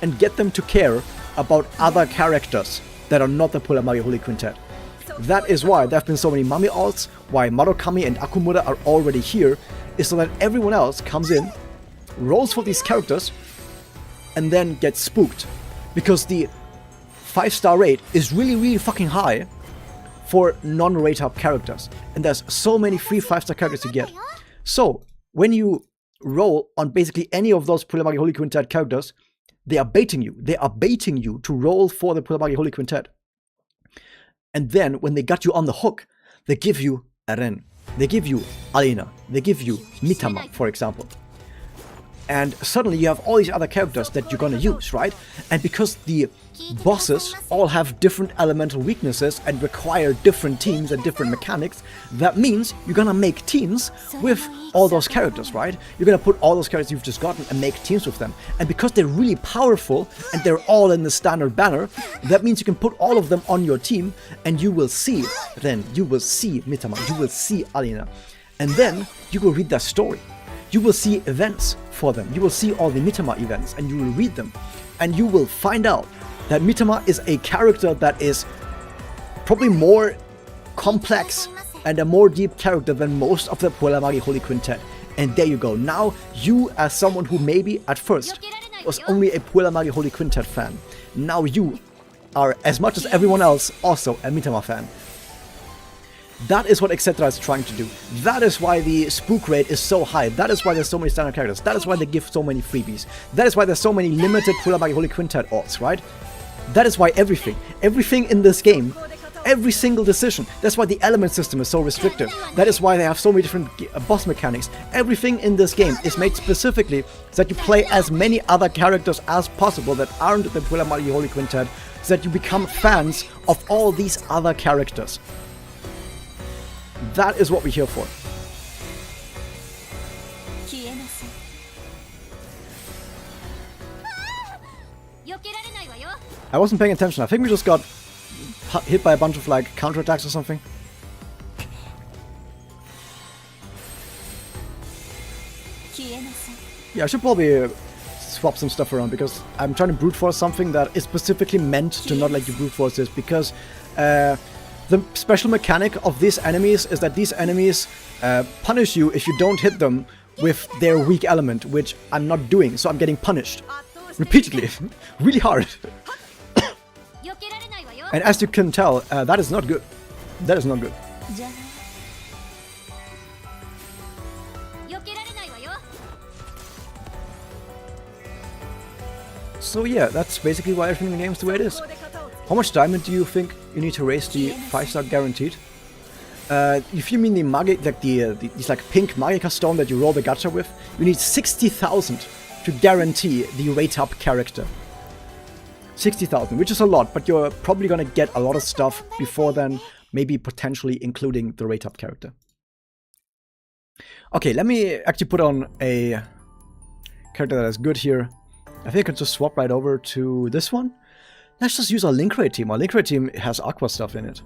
and get them to care about other characters that are not the Pulamagi Holy Quintet. That is why there have been so many Mami alts, why Marokami and Akumura are already here, is so that everyone else comes in, rolls for these characters, and then gets spooked. Because the 5-star rate is really fucking high for non-rate up characters. And there's so many free 5-star characters to get. So, when you roll on basically any of those Pulamagi Holy Quintet characters, They are baiting you. They are baiting you to roll for the Pulamagi Holy Quintet. And then, when they got you on the hook, they give you Eren. They give you Alina. They give you Mitama, for example. And suddenly you have all these other characters that you're gonna use, right? And because the bosses all have different elemental weaknesses and require different teams and different mechanics, that means you're gonna make teams with all those characters, right? You're gonna put all those characters you've just gotten and make teams with them. And because they're really powerful and they're all in the standard banner, that means you can put all of them on your team and you will see Ren, you will see Mitama, you will see Alina. And then you will read their story. You will see events for them. You will see all the Mitama events and you will read them. And you will find out that Mitama is a character that is probably more complex and a more deep character than most of the Pulamagi Holy Quintet. And there you go. Now, you as someone who maybe at first was only a Pulamagi Holy Quintet fan, now you are, as much as everyone else, also a Mitama fan. That is what Etc. is trying to do. That is why the spook rate is so high. That is why there's so many standard characters. That is why they give so many freebies. That is why there's so many limited Pulamagi Holy Quintet odds, right? That is why everything in this game, every single decision, that's why the element system is so restrictive. That is why they have so many different boss mechanics. Everything in this game is made specifically so that you play as many other characters as possible that aren't the Pulamagi Holy Quintet, so that you become fans of all these other characters. That is what we're here for. I wasn't paying attention. I think we just got hit by a bunch of like counterattacks or something. Yeah, I should probably swap some stuff around because I'm trying to brute force something that is specifically meant to not let you brute force this, because the special mechanic of these enemies is that these enemies punish you if you don't hit them with their weak element, which I'm not doing, so I'm getting punished repeatedly, really hard. And as you can tell, that is not good. That is not good. So yeah, that's basically why everything in the game is the way it is. How much diamond do you think you need to raise the 5-star guaranteed? If you mean the magic, like these like pink Magicka stone that you roll the gacha with, you need 60,000 to guarantee the rate up character. 60,000, which is a lot, but you're probably gonna get a lot of stuff before then, maybe potentially including the rate up character. Okay, let me actually put on a character that is good here. I think I can just swap right over to this one. Let's just use our link rate team. Our link rate team has aqua stuff in it,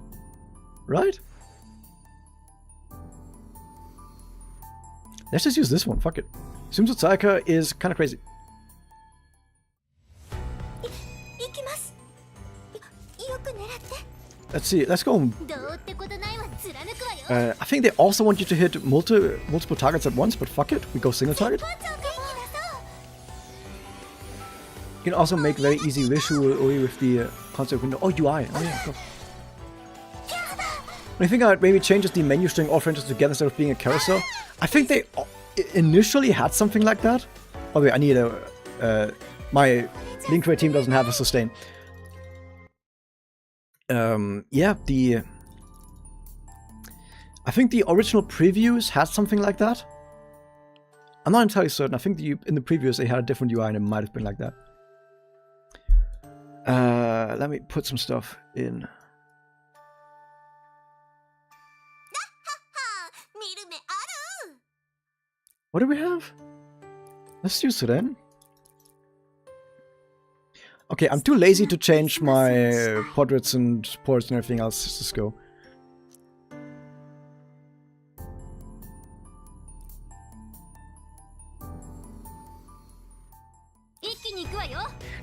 right? Let's just use this one, fuck it. Sumso Tsayaka is kind of crazy. Let's see, let's go. I think they also want you to hit multiple targets at once, but fuck it, we go single target. You can also make very easy visual with the concept window. Oh, UI. Oh yeah, cool. I think I maybe changes the menu string all franchises together instead of being a carousel. I think they initially had something like that. Oh wait, I need a... my link rate team doesn't have a sustain. Yeah, I think the original previews had something like that. I'm not entirely certain. I think in the previews they had a different UI and it might have been like that. Let me put some stuff in. What do we have? Let's use it then. Okay, I'm too lazy to change my portraits and ports and everything else. Let's just go.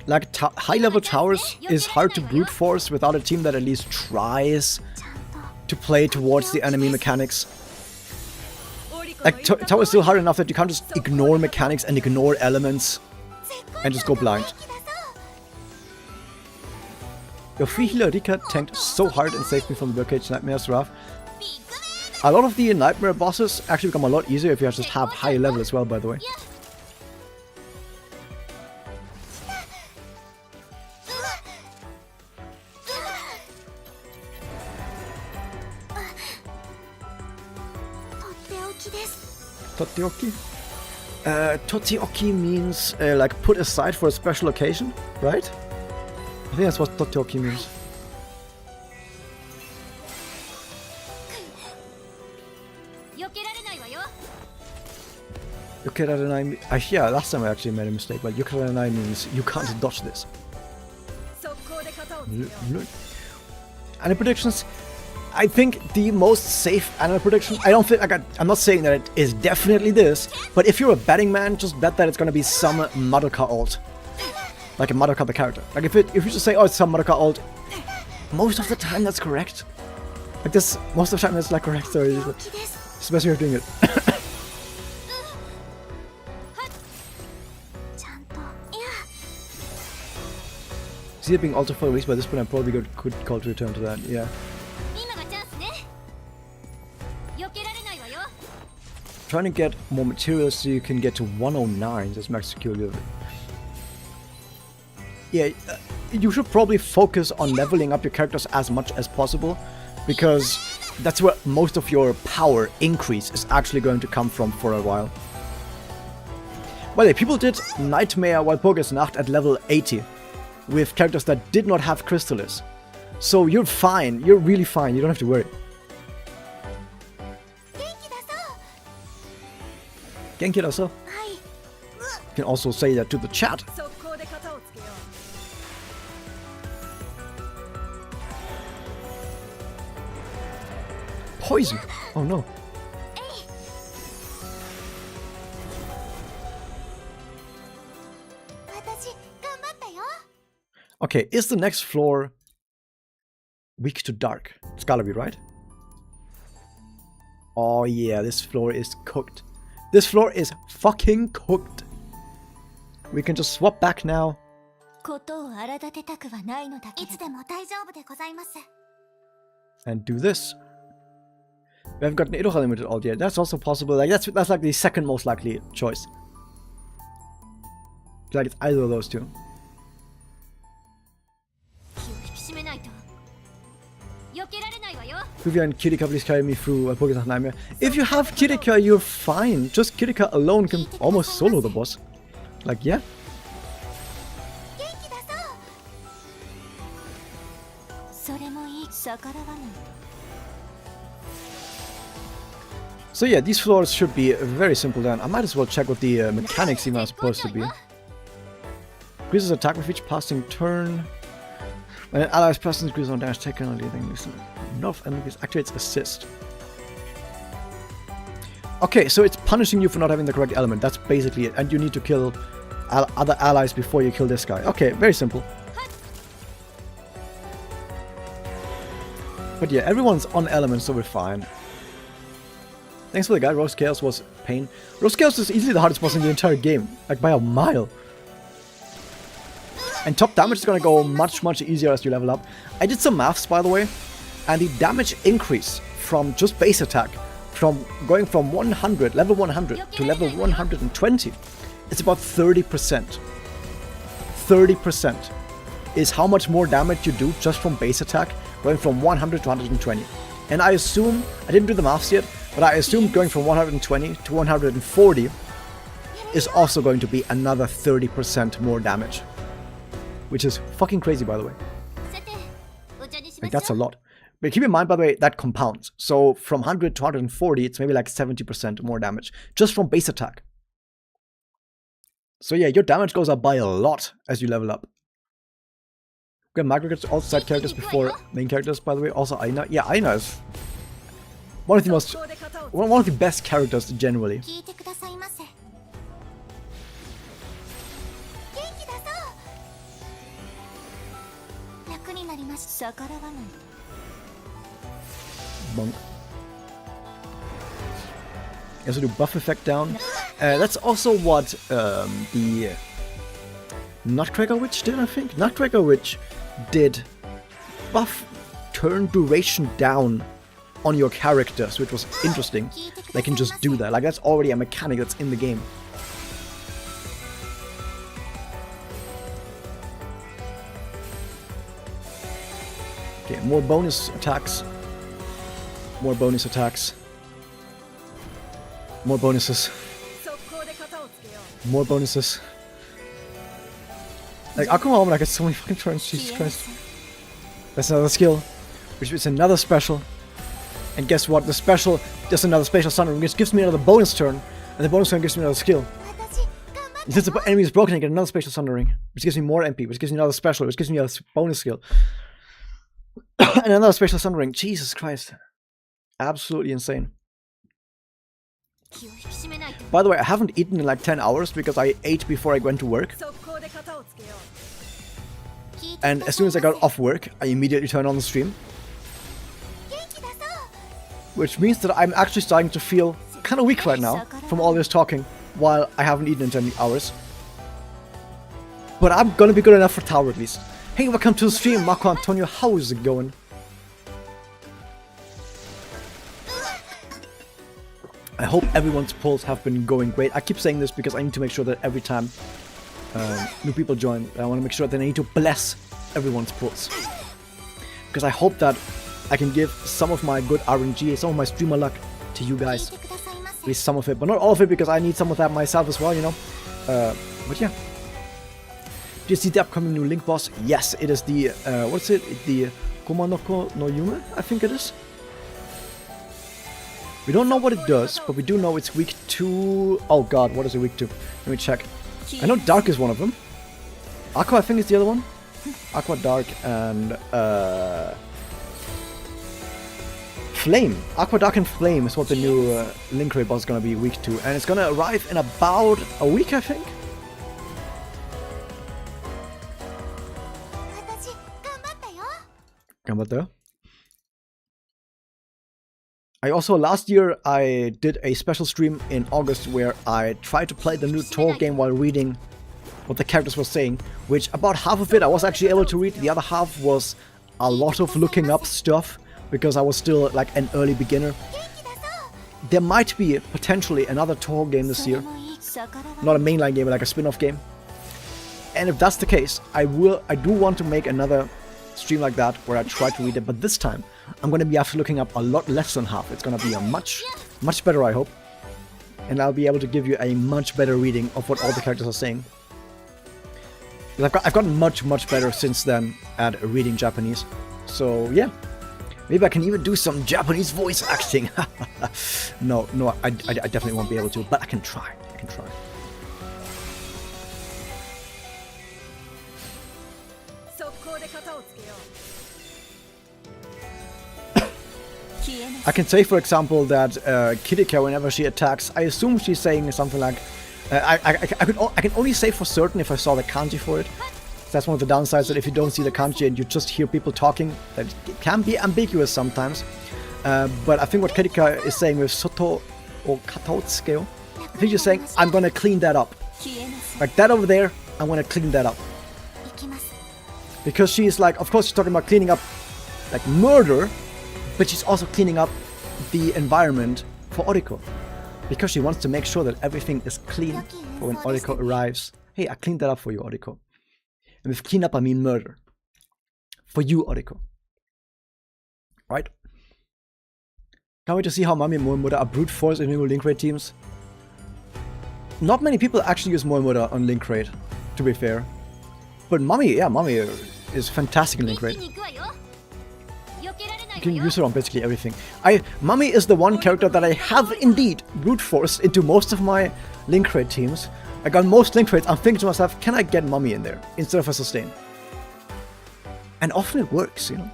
Like, high-level towers is hard to brute force without a team that at least tries to play towards the enemy mechanics. Like, tower is still hard enough that you can't just ignore mechanics and ignore elements and just go blind. Your free healer Rika tanked so hard and saved me from the Birdcage Nightmare's wrath. A lot of the Nightmare bosses actually become a lot easier if you just have high level as well, by the way. Totteoki? Totteoki means like put aside for a special occasion, right? I think that's what Totteoki means. Yokerarenai. Yeah, last time I actually made a mistake, but Yokerarenai means you can't dodge this. Any predictions? I think the most safe anime prediction, I don't think, like, I'm not saying that it is definitely this, but if you're a betting man, just bet that it's gonna be some Madoka alt. Like a Madoka the character. Like if you just say, oh, it's some Madoka alt, most of the time that's correct. Like this, most of the time that's like correct, so especially if you're doing it. See it being altered for a reason, by this point I probably could call to return to that, yeah. Trying to get more materials so you can get to 109 as max security. Yeah, you should probably focus on leveling up your characters as much as possible, because that's where most of your power increase is actually going to come from for a while. Well, yeah, people did Nightmare Walpurgis Nacht at level 80 with characters that did not have Crystallis. So you're fine, you're really fine, you don't have to worry. Genki daso. You can also say that to the chat. Poison! Oh no. Okay, is the next floor weak to dark? It's gotta be, right? Oh yeah, this floor is cooked. This floor is fucking cooked. We can just swap back now. And do this. We haven't gotten Iroha limited alt yet. That's also possible. Like that's like the second most likely choice. Like it's either of those two. Kuvia and Kirika, please carry me through Pokemon Nightmare. If you have Kirika, you're fine. Just Kirika alone can almost solo the boss. Like, yeah. So yeah, these floors should be very simple then. I might as well check what the mechanics even are supposed to be. Increases attack with each passing turn. When an ally's person increases on damage taken on leaving enough enemies activates assist. Okay, so it's punishing you for not having the correct element. That's basically it. And you need to kill other allies before you kill this guy. Okay, very simple. But yeah, everyone's on elements, so we're fine. Thanks for the guide. Rose Chaos was pain. Rose Chaos is easily the hardest boss in the entire game. Like by a mile. And top damage is gonna go much easier as you level up. I did some maths, by the way, and the damage increase from just base attack, from going from 100, level 100 to level 120, it's about 30%. 30% is how much more damage you do just from base attack, going from 100 to 120. And I assume, I didn't do the maths yet, but I assume going from 120 to 140 is also going to be another 30% more damage. Which is fucking crazy, by the way. Like, that's a lot. But keep in mind, by the way, that compounds. So from 100 to 140, it's maybe like 70% more damage. Just from base attack. So yeah, your damage goes up by a lot as you level up. Okay, Micro gets all side characters before main characters, by the way. Also Aina. Yeah, Aina is one of the best characters generally. Bonk. Also do buff effect down. That's also what the Nutcracker Witch did, I think. Nutcracker Witch did buff turn duration down on your characters, which was interesting. They can just do that. Like, that's already a mechanic that's in the game. Okay, more bonus attacks. More bonus attacks. More bonuses. More bonuses. Like, Akuma, I get so many fucking turns, Jesus Christ. That's another skill, which is another special. And guess what? The special, there's another special sun ring, which gives me another bonus turn, and the bonus turn gives me another skill. Since the enemy is broken, I get another special sun ring, which gives me more MP, which gives me another special, which gives me a bonus skill. And another special sun ring. Jesus Christ. Absolutely insane. By the way, I haven't eaten in like 10 hours because I ate before I went to work. And as soon as I got off work, I immediately turned on the stream. Which means that I'm actually starting to feel kind of weak right now from all this talking while I haven't eaten in 10 hours. But I'm gonna be good enough for Tower at least. Hey, welcome to the stream, Marco Antonio. How is it going? I hope everyone's polls have been going great. I keep saying this because I need to make sure that every time new people join, I want to make sure that I need to bless everyone's polls. Because I hope that I can give some of my good RNG, some of my streamer luck to you guys. At least some of it, but not all of it because I need some of that myself as well, you know. But yeah. Do you see the upcoming new Link boss? Yes, it is the, what's it? The Komanoko no Yume, I think it is. We don't know what it does, but we do know it's weak to... Oh god, what is it weak to? Let me check. I know Dark is one of them. Aqua, I think, is the other one. Aqua, Dark, and... Flame. Aqua, Dark, and Flame is what the new Link Ray boss is gonna be weak to. And it's gonna arrive in about a week, I think. Ganbatte. I also, last year, I did a special stream in August where I tried to play the new Tor game while reading what the characters were saying, which about half of it I was actually able to read, the other half was a lot of looking up stuff, because I was still like an early beginner. There might be potentially another Tor game this year, not a mainline game, but like a spin-off game. And if that's the case, I do want to make another stream like that where I try to read it, but this time I'm going to be after looking up a lot less than half. It's going to be a much better, I hope. And I'll be able to give you a much better reading of what all the characters are saying. I've gotten much better since then at reading Japanese. So yeah, maybe I can even do some Japanese voice acting. No, I definitely won't be able to, but I can try. I can say, for example, that Kirika, whenever she attacks, I assume she's saying something like, I can only say for certain if I saw the kanji for it. That's one of the downsides, that if you don't see the kanji and you just hear people talking, that it can be ambiguous sometimes. But I think what Kirika is saying with Soto or Kataotsukeo, I think she's saying, I'm gonna clean that up. Like that over there, I'm gonna clean that up. Because she's like, of course she's talking about cleaning up like murder, but she's also cleaning up the environment for Oriko. Because she wants to make sure that everything is clean for when Oriko arrives. Hey, I cleaned that up for you, Oriko. And with clean up, I mean murder. For you, Oriko. Right? Can't wait to see how Mami and Moemura are brute force in new Link Raid teams. Not many people actually use Moemura on Link Raid, to be fair. But Mami is fantastic in Link Raid. You can use her on basically everything. Mami is the one character that I have indeed brute forced into most of my Link Raid teams. Like on most Link Raids, I'm thinking to myself, can I get Mami in there instead of a sustain? And often it works, you know.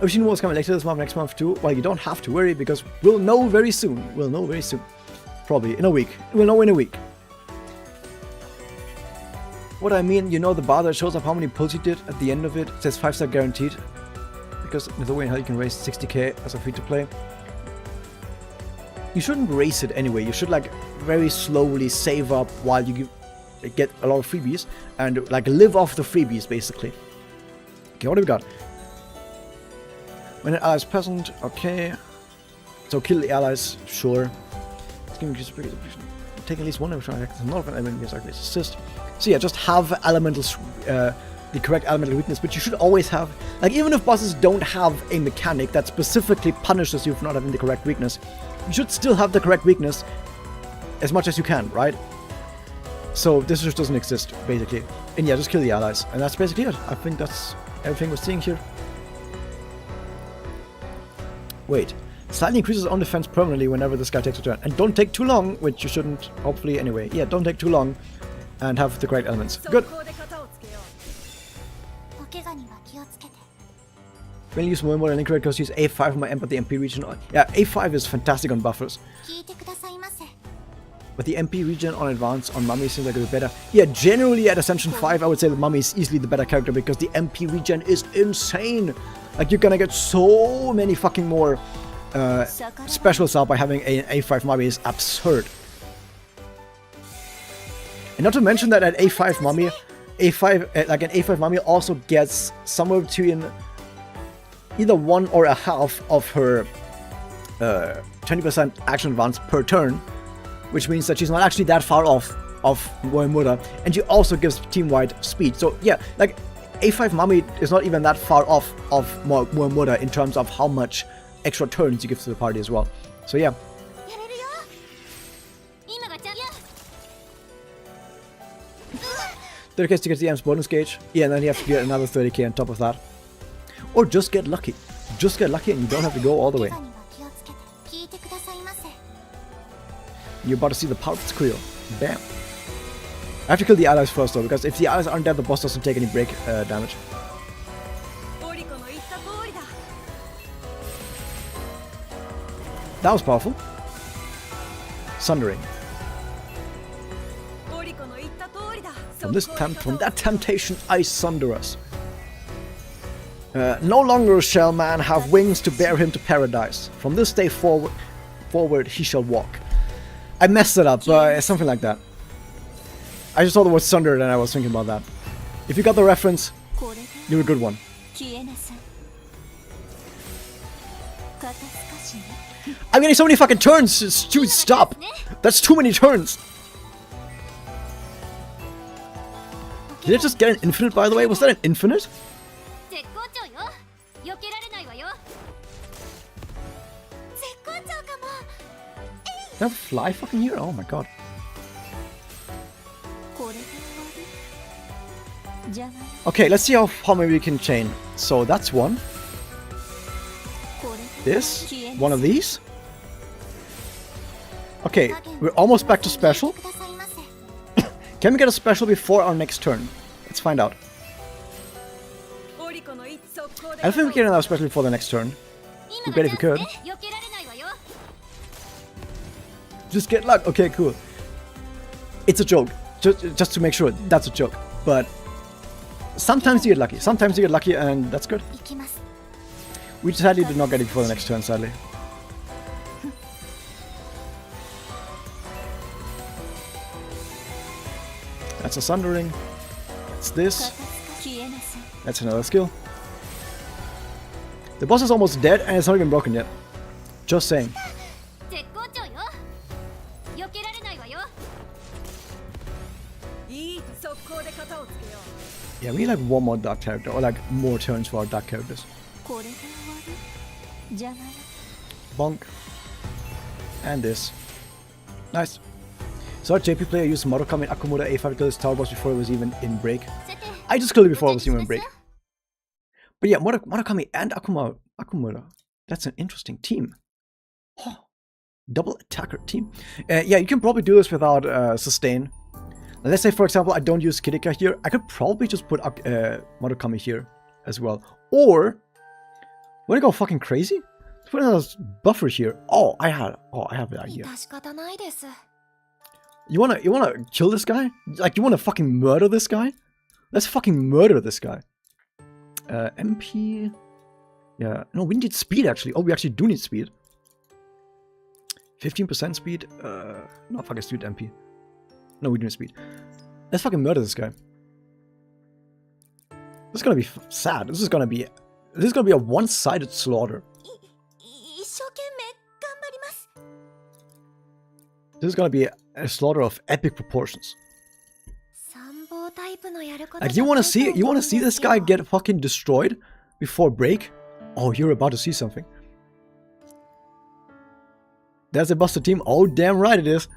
I've seen what's coming later this month, next month too. Well, you don't have to worry because we'll know very soon. Probably in a week. We'll know in a week. What I mean, you know, the bar that shows up how many pulls you did at the end of it says 5-star guaranteed. Because there's no way in hell you can raise 60k as a free-to-play. You shouldn't race it anyway. You should like very slowly save up while you get a lot of freebies and like live off the freebies basically. Okay, what do we got? When an ally is present, okay. So kill the allies, sure. Take at least one of not an element assist. So yeah, just have elementals, the correct elemental weakness, which you should always have. Like even if bosses don't have a mechanic that specifically punishes you for not having the correct weakness, you should still have the correct weakness as much as you can, right? So this just doesn't exist, basically. And yeah, just kill the allies. And that's basically it. I think that's everything we're seeing here. Wait. Slightly increases on defense permanently whenever this guy takes a turn. And don't take too long, which you shouldn't, hopefully, anyway. Yeah, don't take too long. And have the correct elements. Good. When you use more and more incorrect because use A5 on my end, but the MP region on... Yeah, A5 is fantastic on buffers. But the MP region on advance on Mummy seems like it's better. Yeah, generally at Ascension 5, I would say that Mummy is easily the better character because the MP region is insane. Like, you're gonna get so many fucking more specials out by having an A5 Mummy is absurd. And not to mention that at A5 Mummy, like an A5 Mummy also gets somewhere between either 1 or a half of her 20% action advance per turn, which means that she's not actually that far off of Moemura, and she also gives team-wide speed. So yeah, like A5 Mummy is not even that far off of Moemura in terms of how much extra turns you give to the party as well. So yeah. 30k to get the M's bonus gauge. Yeah, and then you have to get another 30k on top of that. Or just get lucky. Just get lucky and you don't have to go all the way. You're about to see the power of Tsukuyo. Bam. I have to kill the allies first though, because if the allies aren't dead, the boss doesn't take any break damage. That was powerful. Sundering. From that temptation, I sunder us. No longer shall man have wings to bear him to paradise. From this day forward he shall walk. I messed it up, something like that. I just saw the word sunder and I was thinking about that. If you got the reference, you're a good one. I'm getting so many fucking turns! Dude, stop! That's too many turns! Did I just get an infinite, by the way? Was that an infinite? Did I fly fucking here? Oh my god. Okay, let's see how many we can chain. So that's one. This. One of these. Okay, we're almost back to special. Can we get a special before our next turn? Let's find out. I don't think we can get another special before the next turn. It'd be great if we could. Just get luck. Okay, cool. It's a joke. Just to make sure, that's a joke. But sometimes you get lucky. Sometimes you get lucky and that's good. We sadly did not get it before the next turn, sadly. That's a sundering. It's this. That's another skill. The boss is almost dead and it's not even broken yet. Just saying. Yeah, we need like one more dark character, or like more turns for our dark characters. Bonk. And this. Nice. So our JP player used Marukami Akumura A5 to kill his tower boss before it was even in break. I just killed it before it was even in break. But yeah, Marukami and Akumura. That's an interesting team. Oh, double attacker team. Yeah, you can probably do this without sustain. Let's say, for example, I don't use Kirika here. I could probably just put Marukami here as well. Or, wanna go fucking crazy? Let's put another buffer here. Oh, I have the idea. You wanna kill this guy? Like, you wanna fucking murder this guy? Let's fucking murder this guy. MP. Yeah, no, we need speed actually. Oh, we actually do need speed. 15% speed. No, fuck, let's do MP. No, we do need speed. Let's fucking murder this guy. This is gonna be sad. This is gonna be a one-sided slaughter. This is gonna be a slaughter of epic proportions. Like, you wanna see this guy get fucking destroyed before break? Oh, you're about to see something. There's a busted team. Oh, damn right it is.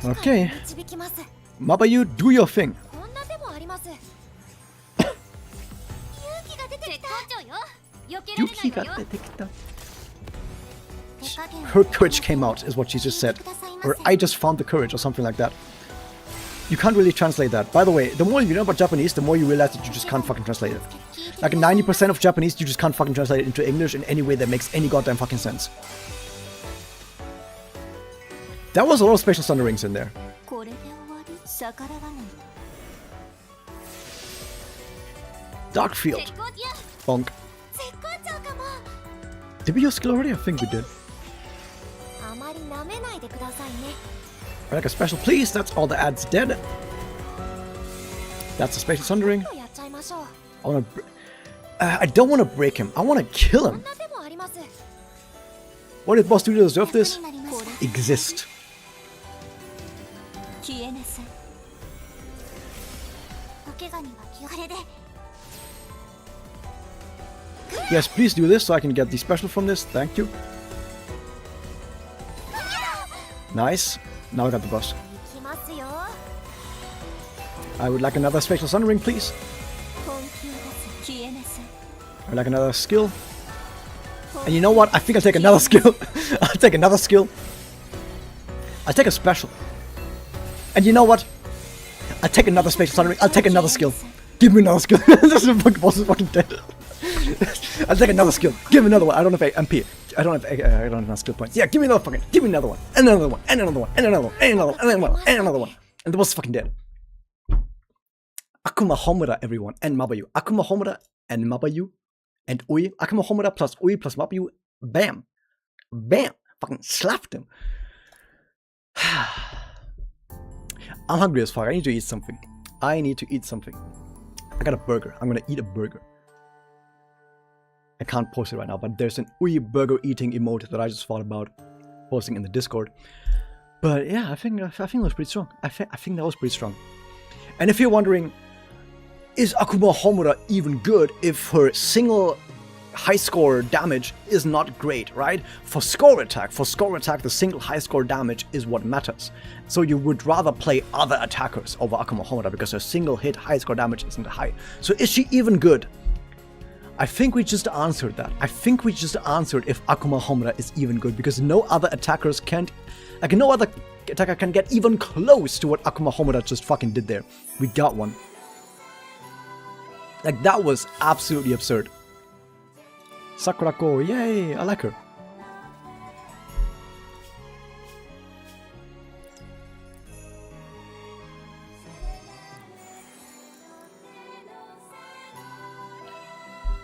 Okay. Mabayu, do your thing. Her courage came out, is what she just said. Or I just found the courage, or something like that. You can't really translate that. By the way, the more you know about Japanese, the more you realize that you just can't fucking translate it. Like 90% of Japanese, you just can't fucking translate it into English in any way that makes any goddamn fucking sense. There was a lot of special thunderings in there. Dark Field. Bonk. Did we use skill already? I think we did. I like a special, please. That's all the ads dead. That's a special thundering. I don't want to break him. I want to kill him. What did boss do to deserve this? Exist. Yes, please do this so I can get the special from this. Thank you. Nice. Now I got the boss. I would like another special thundering, please. I'd like another skill. And you know what? I think I'll take another skill. I'll take another skill. I'll take a special. And you know what? I'll take another special thundering. I'll take another skill. Give me another skill. This boss is fucking dead. I'll take another skill. Give me another one. I don't have MP. I don't have enough skill points. Yeah, give me another fucking. Give me another one. And another one. And another one. And another one. And another one. And another one. And another one. And the boss is fucking dead. Akuma Homura, everyone. And Mabayu. Akuma Homura and Mabayu. And Ui. Akuma Homura plus Ui plus Mabayu. Bam. Bam. Fucking slapped him. I'm hungry as fuck. I need to eat something. I need to eat something. I got a burger. I'm gonna eat a burger. I can't post it right now, but there's an Ui burger eating emote that I just thought about posting in the Discord. But yeah, I think that was pretty strong. I think that was pretty strong. And if you're wondering, is Akuma Homura even good if her single high score damage is not great, right? For score attack, the single high score damage is what matters. So you would rather play other attackers over Akuma Homura because her single hit high score damage isn't high. So is she even good? I think we just answered that. I think we just answered if Akuma Homura is even good because no other attackers can't, like no other attacker can get even close to what Akuma Homura just fucking did there. We got one. Like that was absolutely absurd. Sakurako, yay, I like her.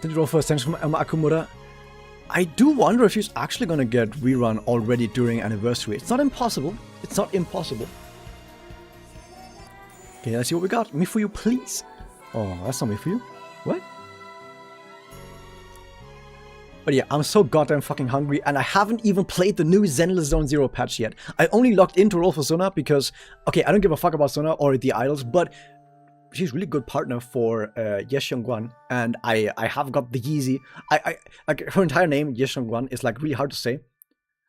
Did you roll for extension from Akumura? I do wonder if she's actually gonna get rerun already during anniversary. It's not impossible. It's not impossible. Okay, let's see what we got. Mifuyu, please. Oh, that's not Mifuyu. What? But yeah, I'm so goddamn fucking hungry, and I haven't even played the new Zenless Zone Zero patch yet. I only logged in to roll for Sona because, okay, I don't give a fuck about Sona or the idols, but she's a really good partner for Yes Youngwan, and I have got the Yeezy. I like her entire name, Yes Youngwan, is like really hard to say.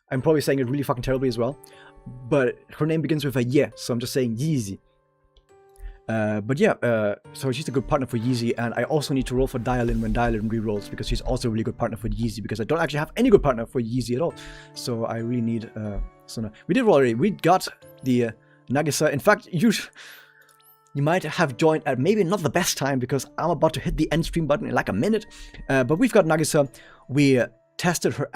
I'm probably saying it really fucking terribly as well, but her name begins with a yeah, so I'm just saying Yeezy. But yeah, so she's a good partner for Yeezy, and I also need to roll for Dial-In when Dial-In re-rolls, because she's also a really good partner for Yeezy, because I don't actually have any good partner for Yeezy at all. So I really need Sona. We did roll already. We got the Nagisa. In fact, you might have joined at maybe not the best time, because I'm about to hit the end stream button in like a minute. But we've got Nagisa. We tested her,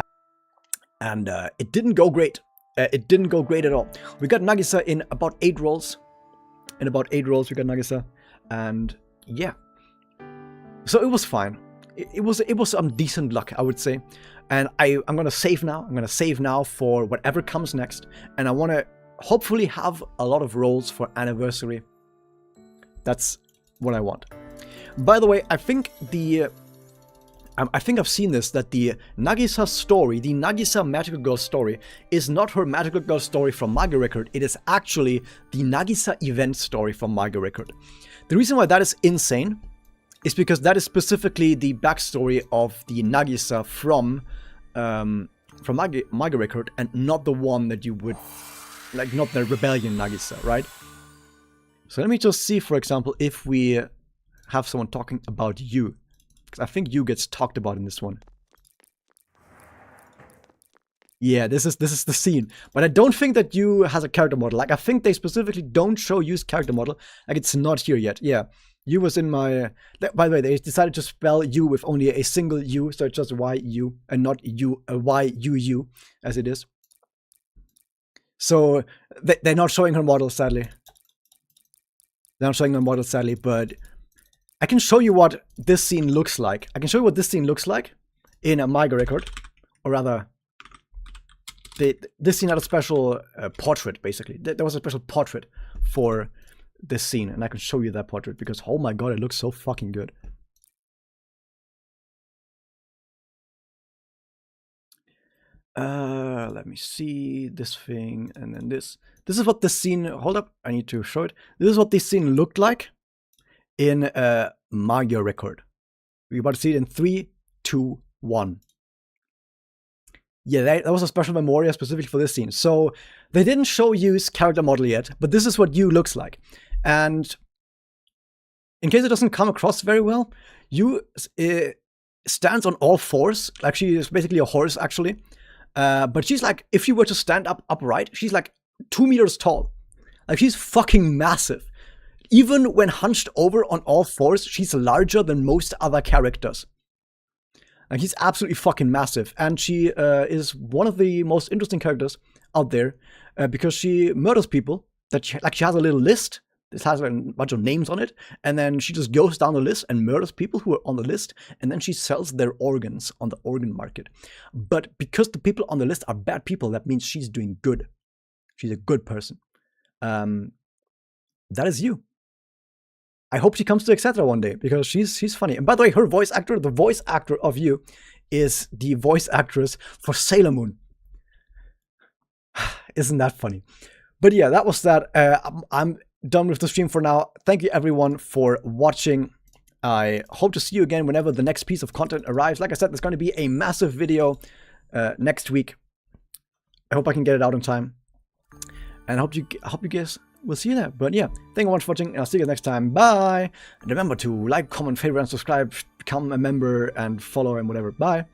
and it didn't go great. It didn't go great at all. We got Nagisa in about 8 rolls. We got Nagisa, and yeah. So it was fine. It was some decent luck, I would say. And I'm gonna save now. I'm gonna save now for whatever comes next, and I want to hopefully have a lot of rolls for anniversary. That's what I want. By the way, I think I've seen this, that the Nagisa story, the Nagisa Magical Girl story, is not her Magical Girl story from Manga Record. It is actually the Nagisa event story from Manga Record. The reason why that is insane is because that is specifically the backstory of the Nagisa from Manga Record, and not the one that you would like not the rebellion Nagisa, right? So let me just see, for example, if we have someone talking about you. Because I think you gets talked about in this one. Yeah, this is the scene. But I don't think that you has a character model. Like, I think they specifically don't show Yu's character model. Like, it's not here yet. Yeah, Yu was in my... By the way, they decided to spell U with only a single U, so it's just Y-U, and not U, Y-U-U, as it is. So, they're not showing her model, sadly. They're not showing her model, sadly, but I can show you what this scene looks like. I can show you what this scene looks like in a Mega record, or rather... This scene had a special portrait, basically. There was a special portrait for this scene, and I can show you that portrait because, oh my god, it looks so fucking good. Let me see this thing, and then this. This is what this scene... Hold up, I need to show it. This is what this scene looked like in a Mario record. We're about to see it in 3, 2, 1. Yeah, that was a special memoria specifically for this scene. So they didn't show Yu's character model yet, but this is what Yu looks like. And in case it doesn't come across very well, Yu stands on all fours. Like, she is basically a horse, actually. But she's like, if you were to stand up upright, she's like 2 meters tall. Like, she's fucking massive. Even when hunched over on all fours, she's larger than most other characters. And he's absolutely fucking massive, and she is one of the most interesting characters out there because she murders people. She has a little list. This has a bunch of names on it, and then she just goes down the list and murders people who are on the list, and then she sells their organs on the organ market. But because the people on the list are bad people, that means she's doing good. She's a good person. That is Yu. I hope she comes to Etc. one day, because she's funny. And by the way, her voice actor, the voice actor of Yu, is the voice actress for Sailor Moon. Isn't that funny? But yeah, that was that. I'm done with the stream for now. Thank you everyone for watching. I hope to see you again whenever the next piece of content arrives. Like I said, there's going to be a massive video next week. I hope I can get it out in time. And I hope you guys... We'll see you there. But yeah, thank you much for watching, and I'll see you guys next time. Bye! And remember to like, comment, favorite, and subscribe, become a member, and follow, and whatever. Bye!